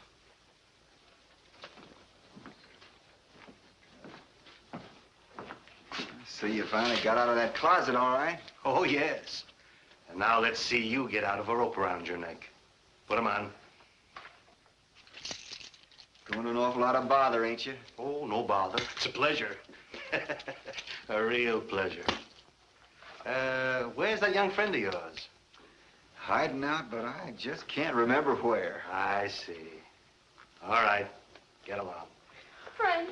So you finally got out of that closet, all right? Oh, yes. And now let's see you get out of a rope around your neck. Put him on. Going to an awful lot of bother, ain't you? Oh, no bother. It's a pleasure. A real pleasure. Where's that young friend of yours? Hiding out, but I just can't remember where. I see. All right. Get along. Frank.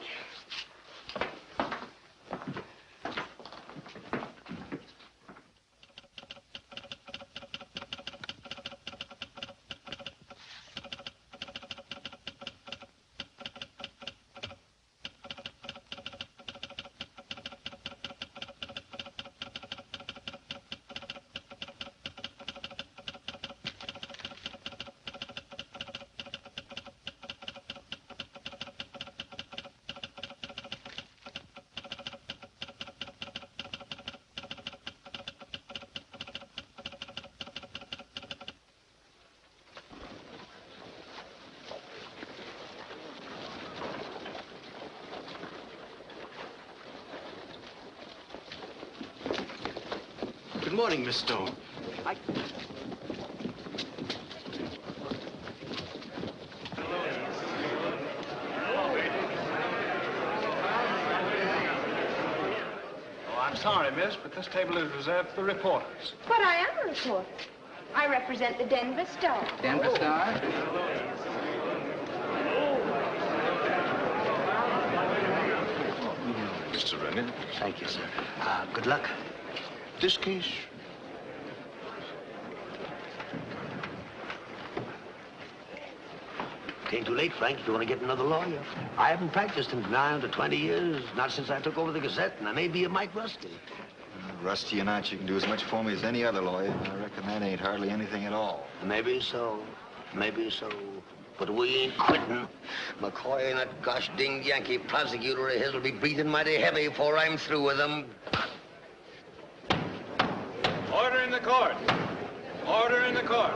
Good morning, Miss Stone. I'm sorry, miss, but this table is reserved for reporters. But I am a reporter. I represent the Denver Star. Denver Star? Mr. Rennie. Thank you, sir. Good luck. This case... Came too late, Frank, if you want to get another lawyer. I haven't practiced in 9 to 20 years, not since I took over the Gazette, and I may be a mite rusty. Rusty or not, you can do as much for me as any other lawyer. I reckon that ain't hardly anything at all. Maybe so. Maybe so. But we ain't quitting. McCoy and that gosh dinged Yankee prosecutor of his will be breathing mighty heavy before I'm through with them. Order in the court. Order in the court.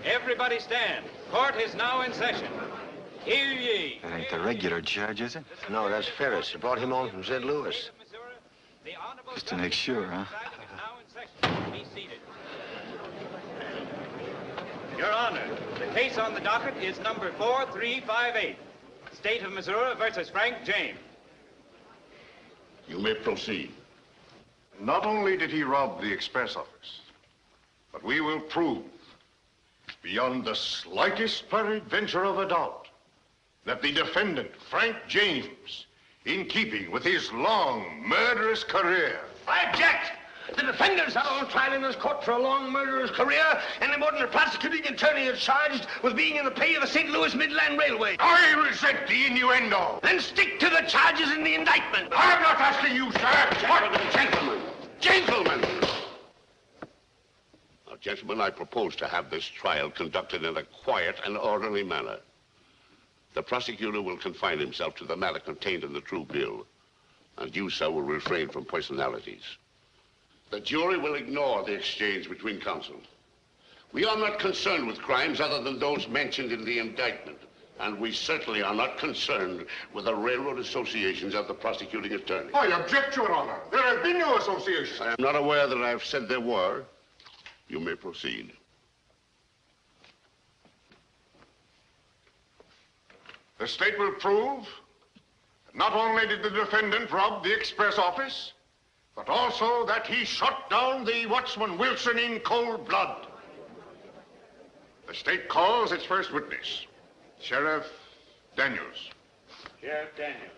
Everybody stand. Court is now in session. Hear ye. That ain't the regular judge, is it? No, that's Ferris. I brought him on from St. Louis. Just to make sure, huh? Be seated. Your Honor, the case on the docket is number 4358. State of Missouri versus Frank James. You may proceed. Not only did he rob the express office, but we will prove, beyond the slightest peradventure of a doubt, that the defendant, Frank James, in keeping with his long, murderous career... I object! The defendant's not on trial in this court for a long murderous career, any more than the prosecuting attorney is charged with being in the pay of the St. Louis Midland Railway. I resent the innuendo. Then stick to the charges in the indictment. I'm not asking you, sir. Gentlemen, gentlemen! Now, gentlemen, I propose to have this trial conducted in a quiet and orderly manner. The prosecutor will confine himself to the matter contained in the true bill, and you, sir, will refrain from personalities. The jury will ignore the exchange between counsel. We are not concerned with crimes other than those mentioned in the indictment, and we certainly are not concerned with the railroad associations of the prosecuting attorney. I object, Your Honor. There have been no associations. I am not aware that I've said there were. You may proceed. The state will prove that not only did the defendant rob the express office, but also that he shot down the watchman Wilson in cold blood. The state calls its first witness, Sheriff Daniels. Sheriff Daniel.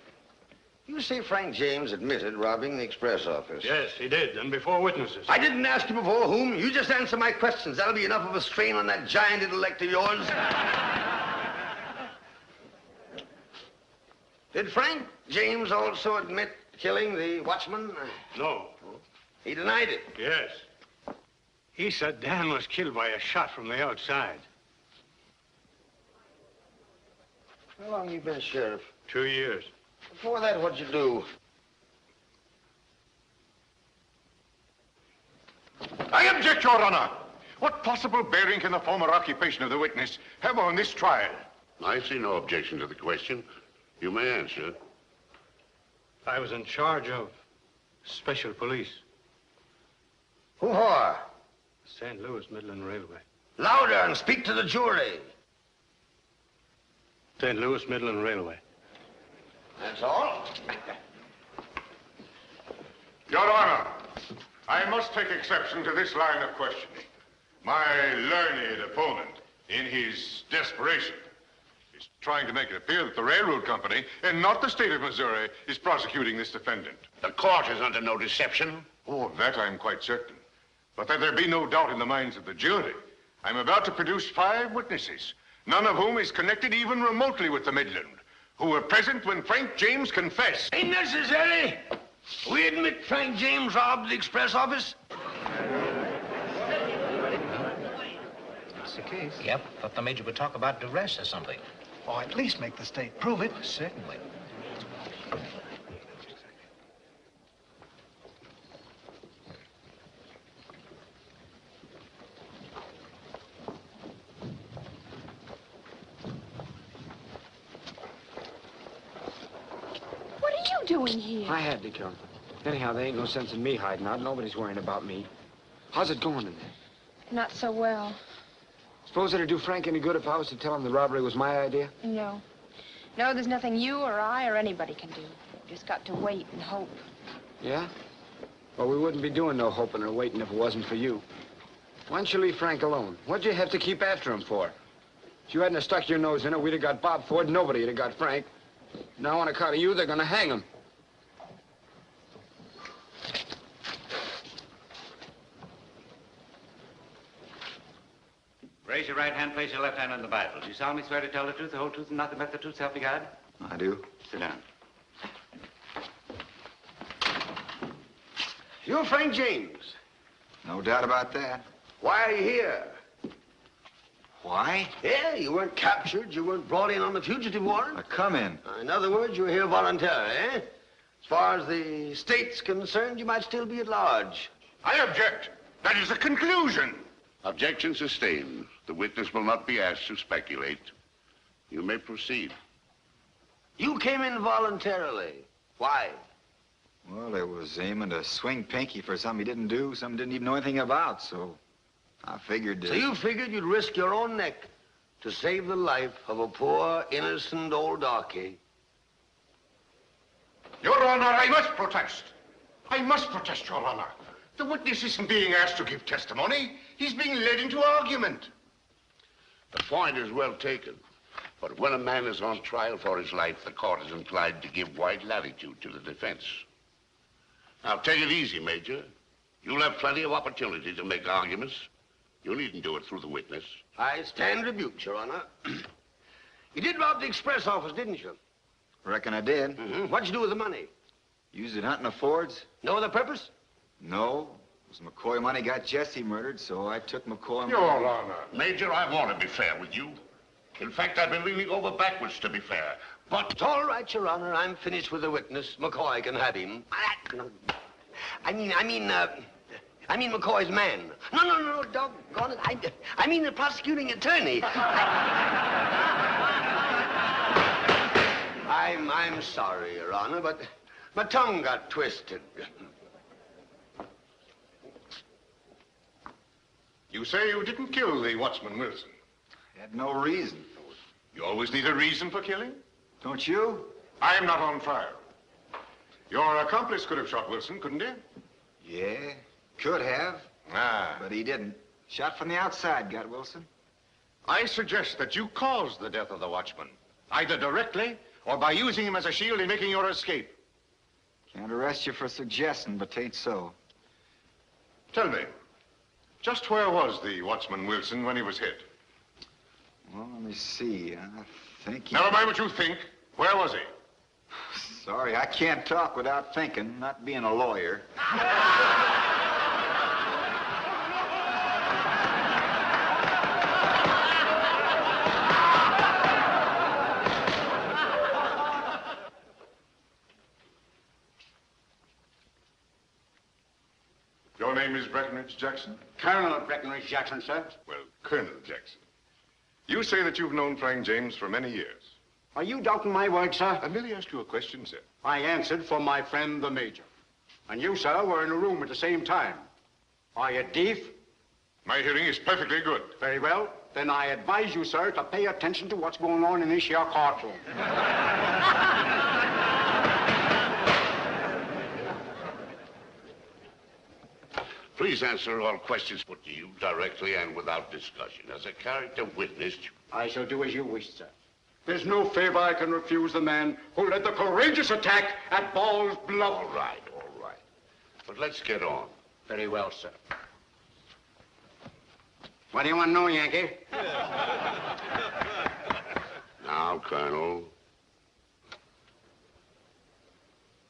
You say Frank James admitted robbing the express office? Yes, he did, and before witnesses. I didn't ask you before whom. You just answer my questions. That'll be enough of a strain on that giant intellect of yours. Did Frank James also admit killing the watchman? No. He denied it. Yes. He said Dan was killed by a shot from the outside. How long you been sheriff? 2 years. Before that, what'd you do? I object, Your Honor. What possible bearing can the former occupation of the witness have on this trial? I see no objection to the question. You may answer. I was in charge of special police. Who for? St. Louis Midland Railway. Louder and speak to the jury. St. Louis Midland Railway. That's all? Your Honor, I must take exception to this line of questioning. My learned opponent, in his desperation, is trying to make it appear that the railroad company, and not the state of Missouri, is prosecuting this defendant. The court is under no deception. Oh, of that I'm quite certain. But that there be no doubt in the minds of the jury, I'm about to produce 5 witnesses, none of whom is connected even remotely with the Midland, who were present when Frank James confessed. Ain't necessary. We admit Frank James robbed the express office. That's the case. Yep, thought the major would talk about duress or something. Or at least make the state prove it. Certainly. What are you doing here? I had to come. Anyhow, there ain't no sense in me hiding out. Nobody's worrying about me. How's it going in there? Not so well. Suppose it'd do Frank any good if I was to tell him the robbery was my idea? No. No, there's nothing you or I or anybody can do. Just got to wait and hope. Yeah? Well, we wouldn't be doing no hoping or waiting if it wasn't for you. Why don't you leave Frank alone? What'd you have to keep after him for? If you hadn't have stuck your nose in it, we'd have got Bob Ford. Nobody would have got Frank. Now, on account of you, they're gonna hang him. Raise your right hand, place your left hand on the Bible. Do you solemnly swear to tell the truth, the whole truth, and nothing but the truth, help you God? I do. Sit down. You're Frank James. No doubt about that. Why are you here? Why? Yeah, you weren't captured. You weren't brought in on the fugitive warrant. I come in. In other words, you were here voluntarily, eh? As far as the state's concerned, you might still be at large. I object. That is a conclusion. Objection sustained. The witness will not be asked to speculate. You may proceed. You came in voluntarily. Why? Well, it was aiming to swing Pinky for something he didn't do, something he didn't even know anything about, so I figured... So you figured you'd risk your own neck to save the life of a poor, innocent old darky. Your Honor, I must protest. I must protest, Your Honor. The witness isn't being asked to give testimony. He's being led into argument. The point is well taken. But when a man is on trial for his life, the court is inclined to give wide latitude to the defense. Now, take it easy, Major. You'll have plenty of opportunity to make arguments. You needn't do it through the witness. I stand rebuked, Your Honor. You did rob the express office, didn't you? Reckon I did. Mm-hmm. What'd you do with the money? Used it hunting the Fords. No other purpose? No. It was McCoy money got Jesse murdered, so I took McCoy money. Your Honor. Major, I want to be fair with you. In fact, I've been leaning over backwards to be fair. But... It's all right, Your Honor. I'm finished with the witness. McCoy can have him. I mean McCoy's man. No, doggone it. I mean the prosecuting attorney. I'm sorry, Your Honor, but my tongue got twisted. You say you didn't kill the watchman, Wilson. Had no reason. You always need a reason for killing? Don't you? I am not on trial. Your accomplice could have shot Wilson, couldn't he? Yeah, could have. Ah. But he didn't. Shot from the outside, got Wilson. I suggest that you caused the death of the watchman, either directly or by using him as a shield in making your escape. Can't arrest you for suggesting, but 'tain't so. Tell me, just where was the watchman Wilson when he was hit? Well, let me see. I think he... Never mind what you think. Where was he? Sorry, I can't talk without thinking, not being a lawyer. Your name is Breckenridge Jackson? Colonel Breckenridge Jackson, sir. Well, Colonel Jackson. You say that you've known Frank James for many years. Are you doubting my word, sir? I merely asked you a question, sir. I answered for my friend, the Major. And you, sir, were in a room at the same time. Are you deaf? My hearing is perfectly good. Very well. Then I advise you, sir, to pay attention to what's going on in this here courtroom. Please answer all questions put to you directly and without discussion. As a character witness... I shall do as you wish, sir. There's no favor I can refuse the man who led the courageous attack at Ball's Bluff. All right. But let's get on. Very well, sir. What do you want to know, Yankee? Now, Colonel.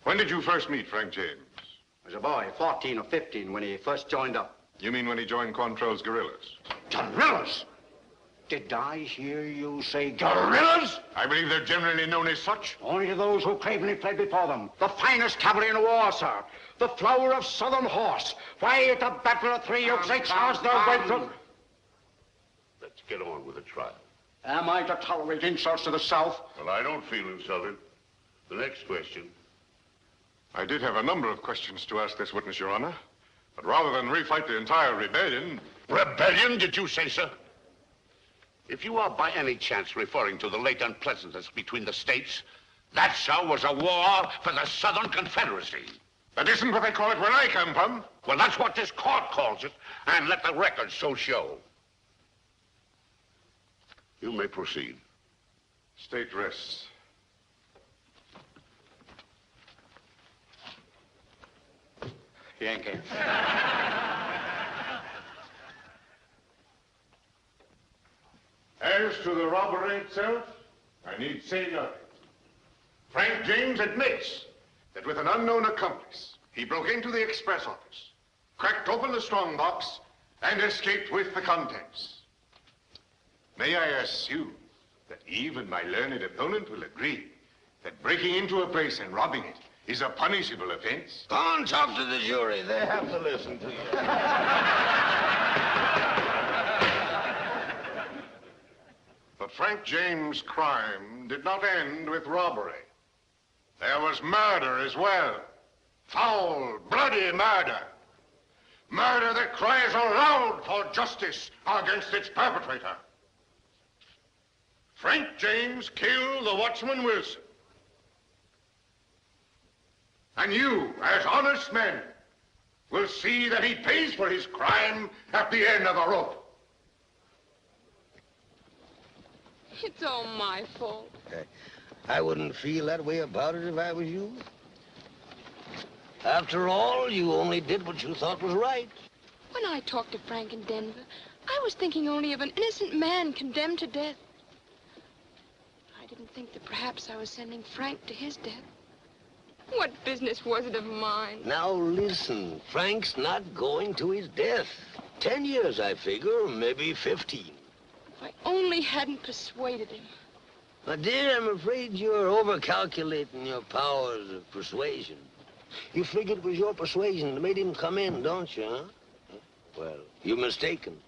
When did you first meet Frank James? As a boy, 14 or 15, when he first joined up. You mean when he joined Quantrell's guerrillas? Guerrillas? Did I hear you say guerrillas? I believe they're generally known as such. Only to those who cravenly fled before them. The finest cavalry in the war, sir. The flower of Southern horse. Why, at the Battle of Three Oaks, they charged their way through... Let's get on with the trial. Am I to tolerate insults to the South? Well, I don't feel insulted. The next question. I did have a number of questions to ask this witness, Your Honor. But rather than refight the entire rebellion... Rebellion, did you say, sir? If you are by any chance referring to the late unpleasantness between the states, that, sir, was a war for the Southern Confederacy. That isn't what they call it where I come from. Well, that's what this court calls it, and let the record so show. You may proceed. State rests. Yankee. As to the robbery itself, I need say nothing. Frank James admits that with an unknown accomplice, he broke into the express office, cracked open the strongbox, and escaped with the contents. May I assume that even my learned opponent will agree that breaking into a place and robbing it is a punishable offense? Go on, talk to the jury. They have to listen to you. But Frank James' crime did not end with robbery. There was murder as well. Foul, bloody murder. Murder that cries aloud for justice against its perpetrator. Frank James killed the watchman Wilson. And you, as honest men, will see that he pays for his crime at the end of the rope. It's all my fault. I wouldn't feel that way about it if I was you. After all, you only did what you thought was right. When I talked to Frank in Denver, I was thinking only of an innocent man condemned to death. I didn't think that perhaps I was sending Frank to his death. What business was it of mine? Now listen, Frank's not going to his death. 10 years, I figure, maybe 15. If I only hadn't persuaded him. My dear, I'm afraid you're overcalculating your powers of persuasion. You figured it was your persuasion that made him come in, don't you, huh? Well, you're mistaken.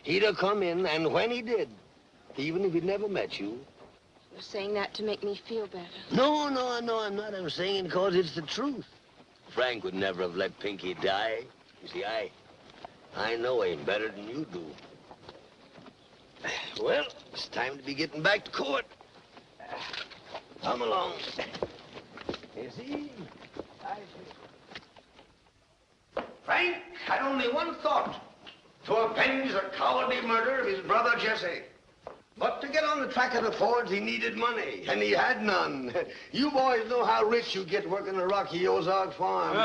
He'd have come in, and when he did, even if he'd never met you... You're saying that to make me feel better. No, I'm not. I'm saying it because it's the truth. Frank would never have let Pinky die. You see, I know him better than you do. Well, it's time to be getting back to court. Come along. You see? Frank had only one thought, to avenge the cowardly murder of his brother Jesse. But to get on the track of the Fords, he needed money, and he had none. You boys know how rich you get working a rocky Ozark farm.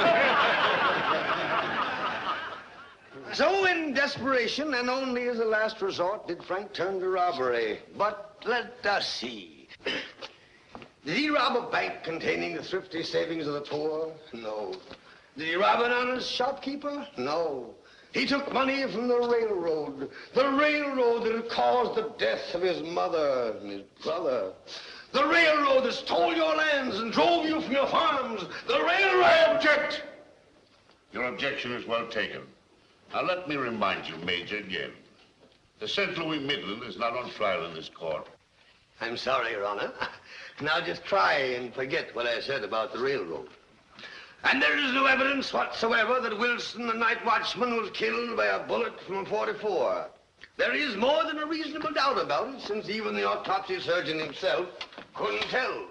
So in desperation, and only as a last resort, did Frank turn to robbery. But let us see. Did he rob a bank containing the thrifty savings of the poor? No. Did he rob an honest shopkeeper? No. He took money from the railroad that had caused the death of his mother and his brother. The railroad that stole your lands and drove you from your farms. The railroad... I object! Your objection is well taken. Now, let me remind you, Major, again. The St. Louis Midland is not on trial in this court. I'm sorry, Your Honor. Now just try and forget what I said about the railroad. And there is no evidence whatsoever that Wilson, the night watchman, was killed by a bullet from a .44. There is more than a reasonable doubt about it, since even the autopsy surgeon himself couldn't tell.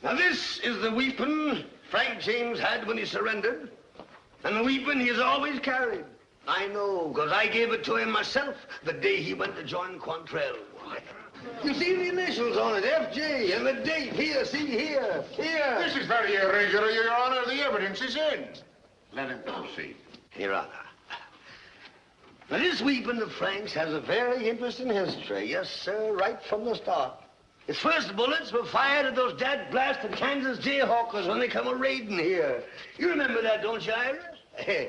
Now this is the weapon Frank James had when he surrendered, and the weapon he has always carried. I know, because I gave it to him myself the day he went to join Quantrell. You see the initials on it, F.J., and the date. Here, see, here. This is very irregular, Your Honor. The evidence is in. Let him proceed. Your Honor. Now, this weapon of Frank's has a very interesting history. Yes, sir, right from the start. Its first bullets were fired at those dad-blasted Kansas Jayhawkers when they come a-raiding here. You remember that, don't you, Ira?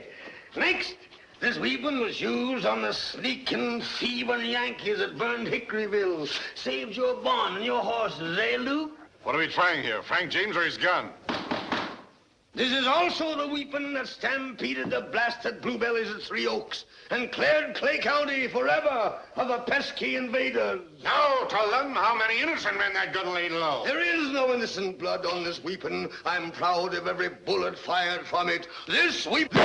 Next, this weapon was used on the sneaking, thieving Yankees that burned Hickoryville. Saved your barn and your horses, eh, Luke? What are we trying here, Frank James or his gun? This is also the weapon that stampeded the blasted bluebellies at Three Oaks and cleared Clay County forever of the pesky invaders. Now tell them how many innocent men that gun laid low. There is no innocent blood on this weapon. I'm proud of every bullet fired from it. This weapon...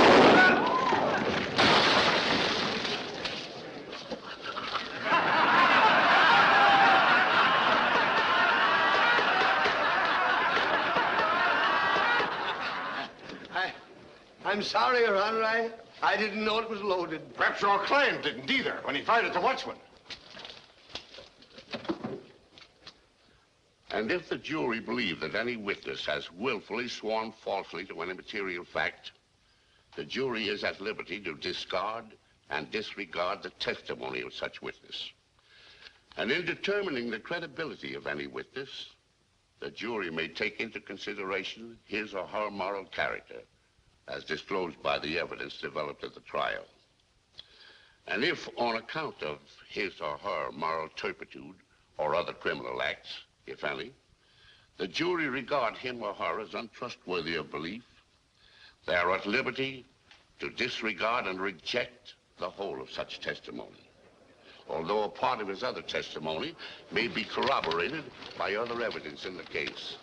I'm sorry, Your Honor. I didn't know it was loaded. Perhaps your client didn't either when he fired at the watchman. And if the jury believe that any witness has willfully sworn falsely to any material fact, the jury is at liberty to discard and disregard the testimony of such witness. And in determining the credibility of any witness, the jury may take into consideration his or her moral character, as disclosed by the evidence developed at the trial. And if, on account of his or her moral turpitude or other criminal acts, if any, the jury regard him or her as untrustworthy of belief, they are at liberty to disregard and reject the whole of such testimony, although a part of his other testimony may be corroborated by other evidence in the case.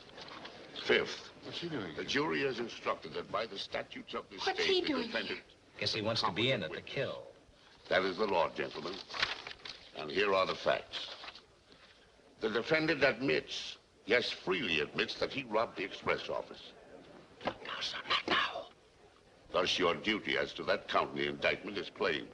Fifth, what's he doing? The jury is instructed that by the statutes of this What's state, he the doing? defendant... Guess he wants to be in at the kill. That is the law, gentlemen. And here are the facts. The defendant admits, yes, freely admits, that he robbed the express office. Not now, sir, not now. Thus, your duty as to that count in the indictment is plain.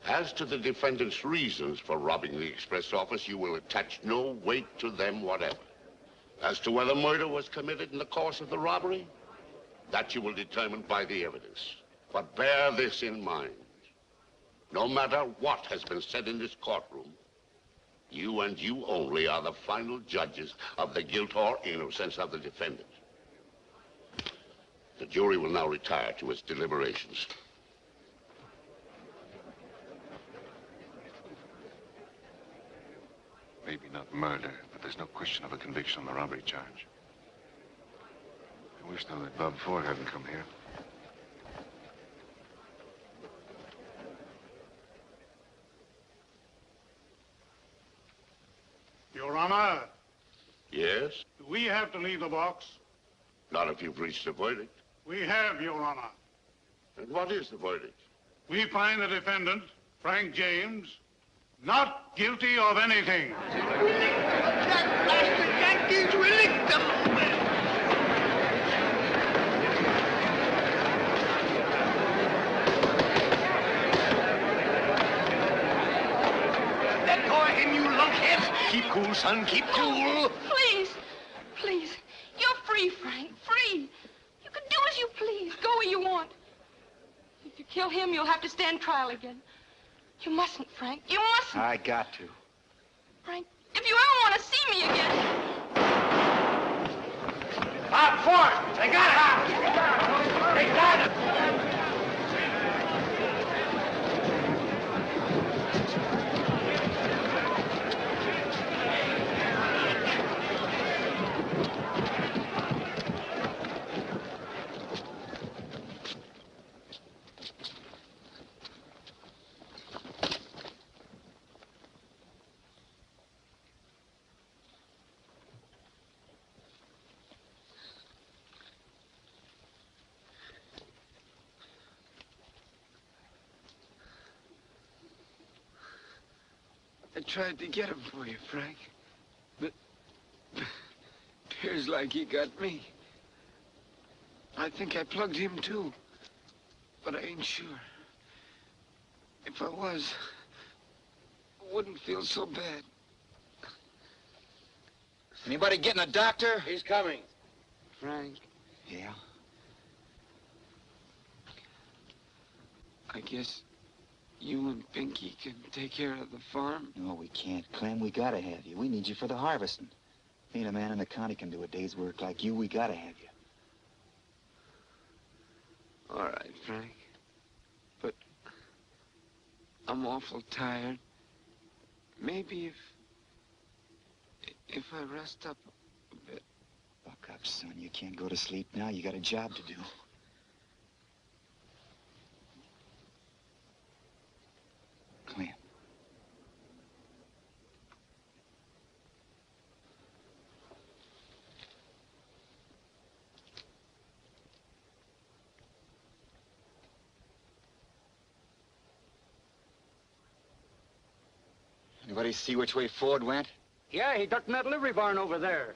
As to the defendant's reasons for robbing the express office, you will attach no weight to them whatever. As to whether murder was committed in the course of the robbery, that you will determine by the evidence. But bear this in mind. No matter what has been said in this courtroom, you and you only are the final judges of the guilt or innocence of the defendant. The jury will now retire to its deliberations. Maybe not murder, but there's no question of a conviction on the robbery charge. I wish, though, that Bob Ford hadn't come here. Your Honor. Yes? Do we have to leave the box? Not if you've reached a verdict. We have, Your Honor. And what is the verdict? We find the defendant, Frank James, not guilty of anything. That blasted Yankees, we licked them. again, you lunkhead. Keep cool, son, keep cool. Please, please. You're free, Frank, free. You can do as you please, go where you want. If you kill him, you'll have to stand trial again. You mustn't, Frank, you mustn't. I got to. Frank, if you ever want to see me again. Up front! They got him! They got him! I tried to get him for you, Frank. But appears like he got me. I think I plugged him too. But I ain't sure. If I was, I wouldn't feel so bad. Anybody getting a doctor? He's coming. Frank, Yeah? I guess you and Pinky can take care of the farm. No, we can't, Clem. We gotta have you. We need you for the harvesting. Ain't a man in the county can do a day's work like you. We gotta have you. All right, Frank. But I'm awful tired. Maybe if I rest up a bit. Buck up, son. You can't go to sleep now. You got a job to do. Clem. Anybody see which way Ford went? Yeah, he ducked in that livery barn over there.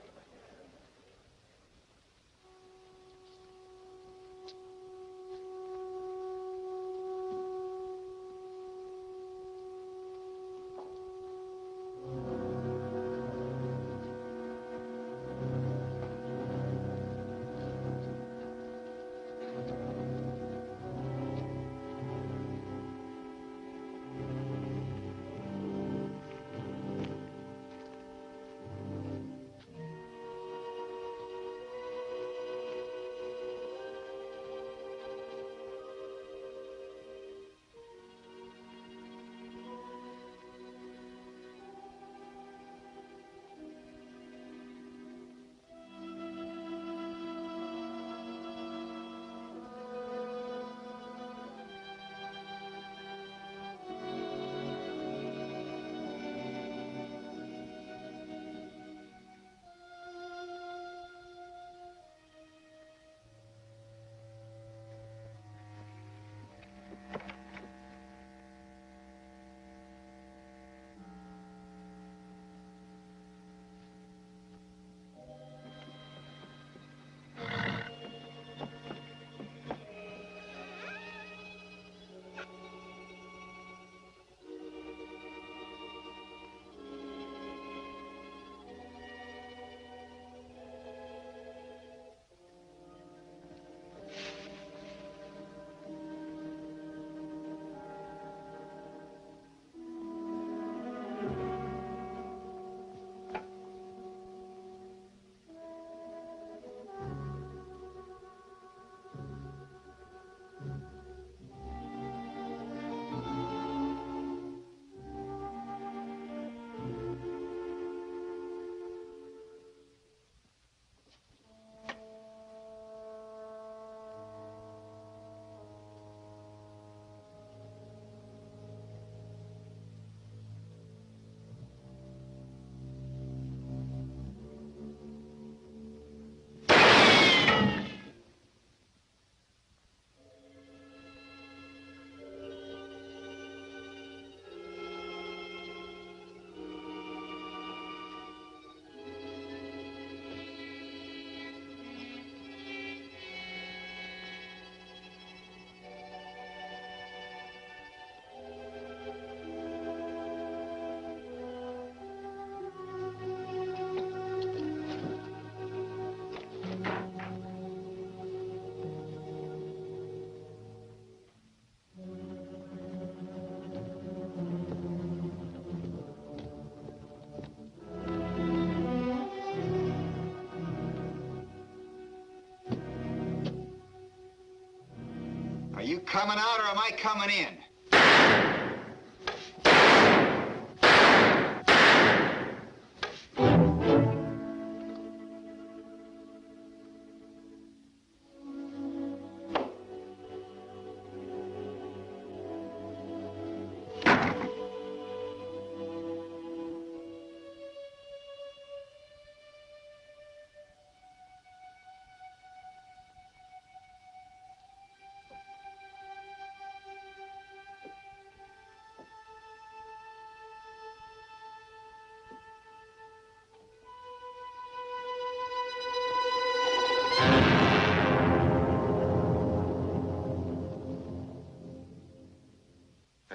coming out or am I coming in?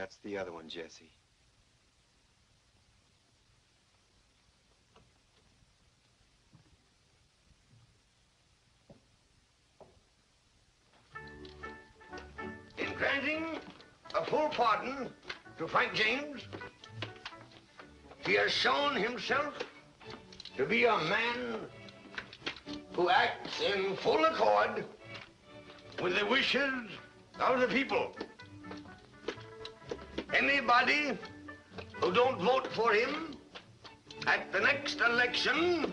That's the other one, Jesse. In granting a full pardon to Frank James, he has shown himself to be a man who acts in full accord with the wishes of the people. Anybody who don't vote for him at the next election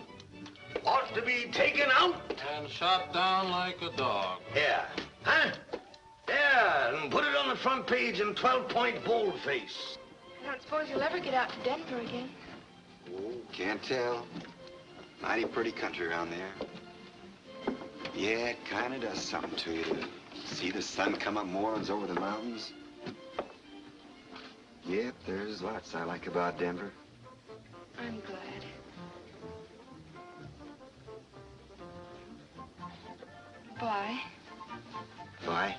ought to be taken out and shot down like a dog. Yeah. Huh? Yeah, and put it on the front page in 12-point boldface. I don't suppose you'll ever get out to Denver again. Oh, can't tell. Mighty pretty country around there. Yeah, it kind of does something to you to see the sun come up mornings over the mountains. Yep, there's lots I like about Denver. I'm glad. Bye. Bye.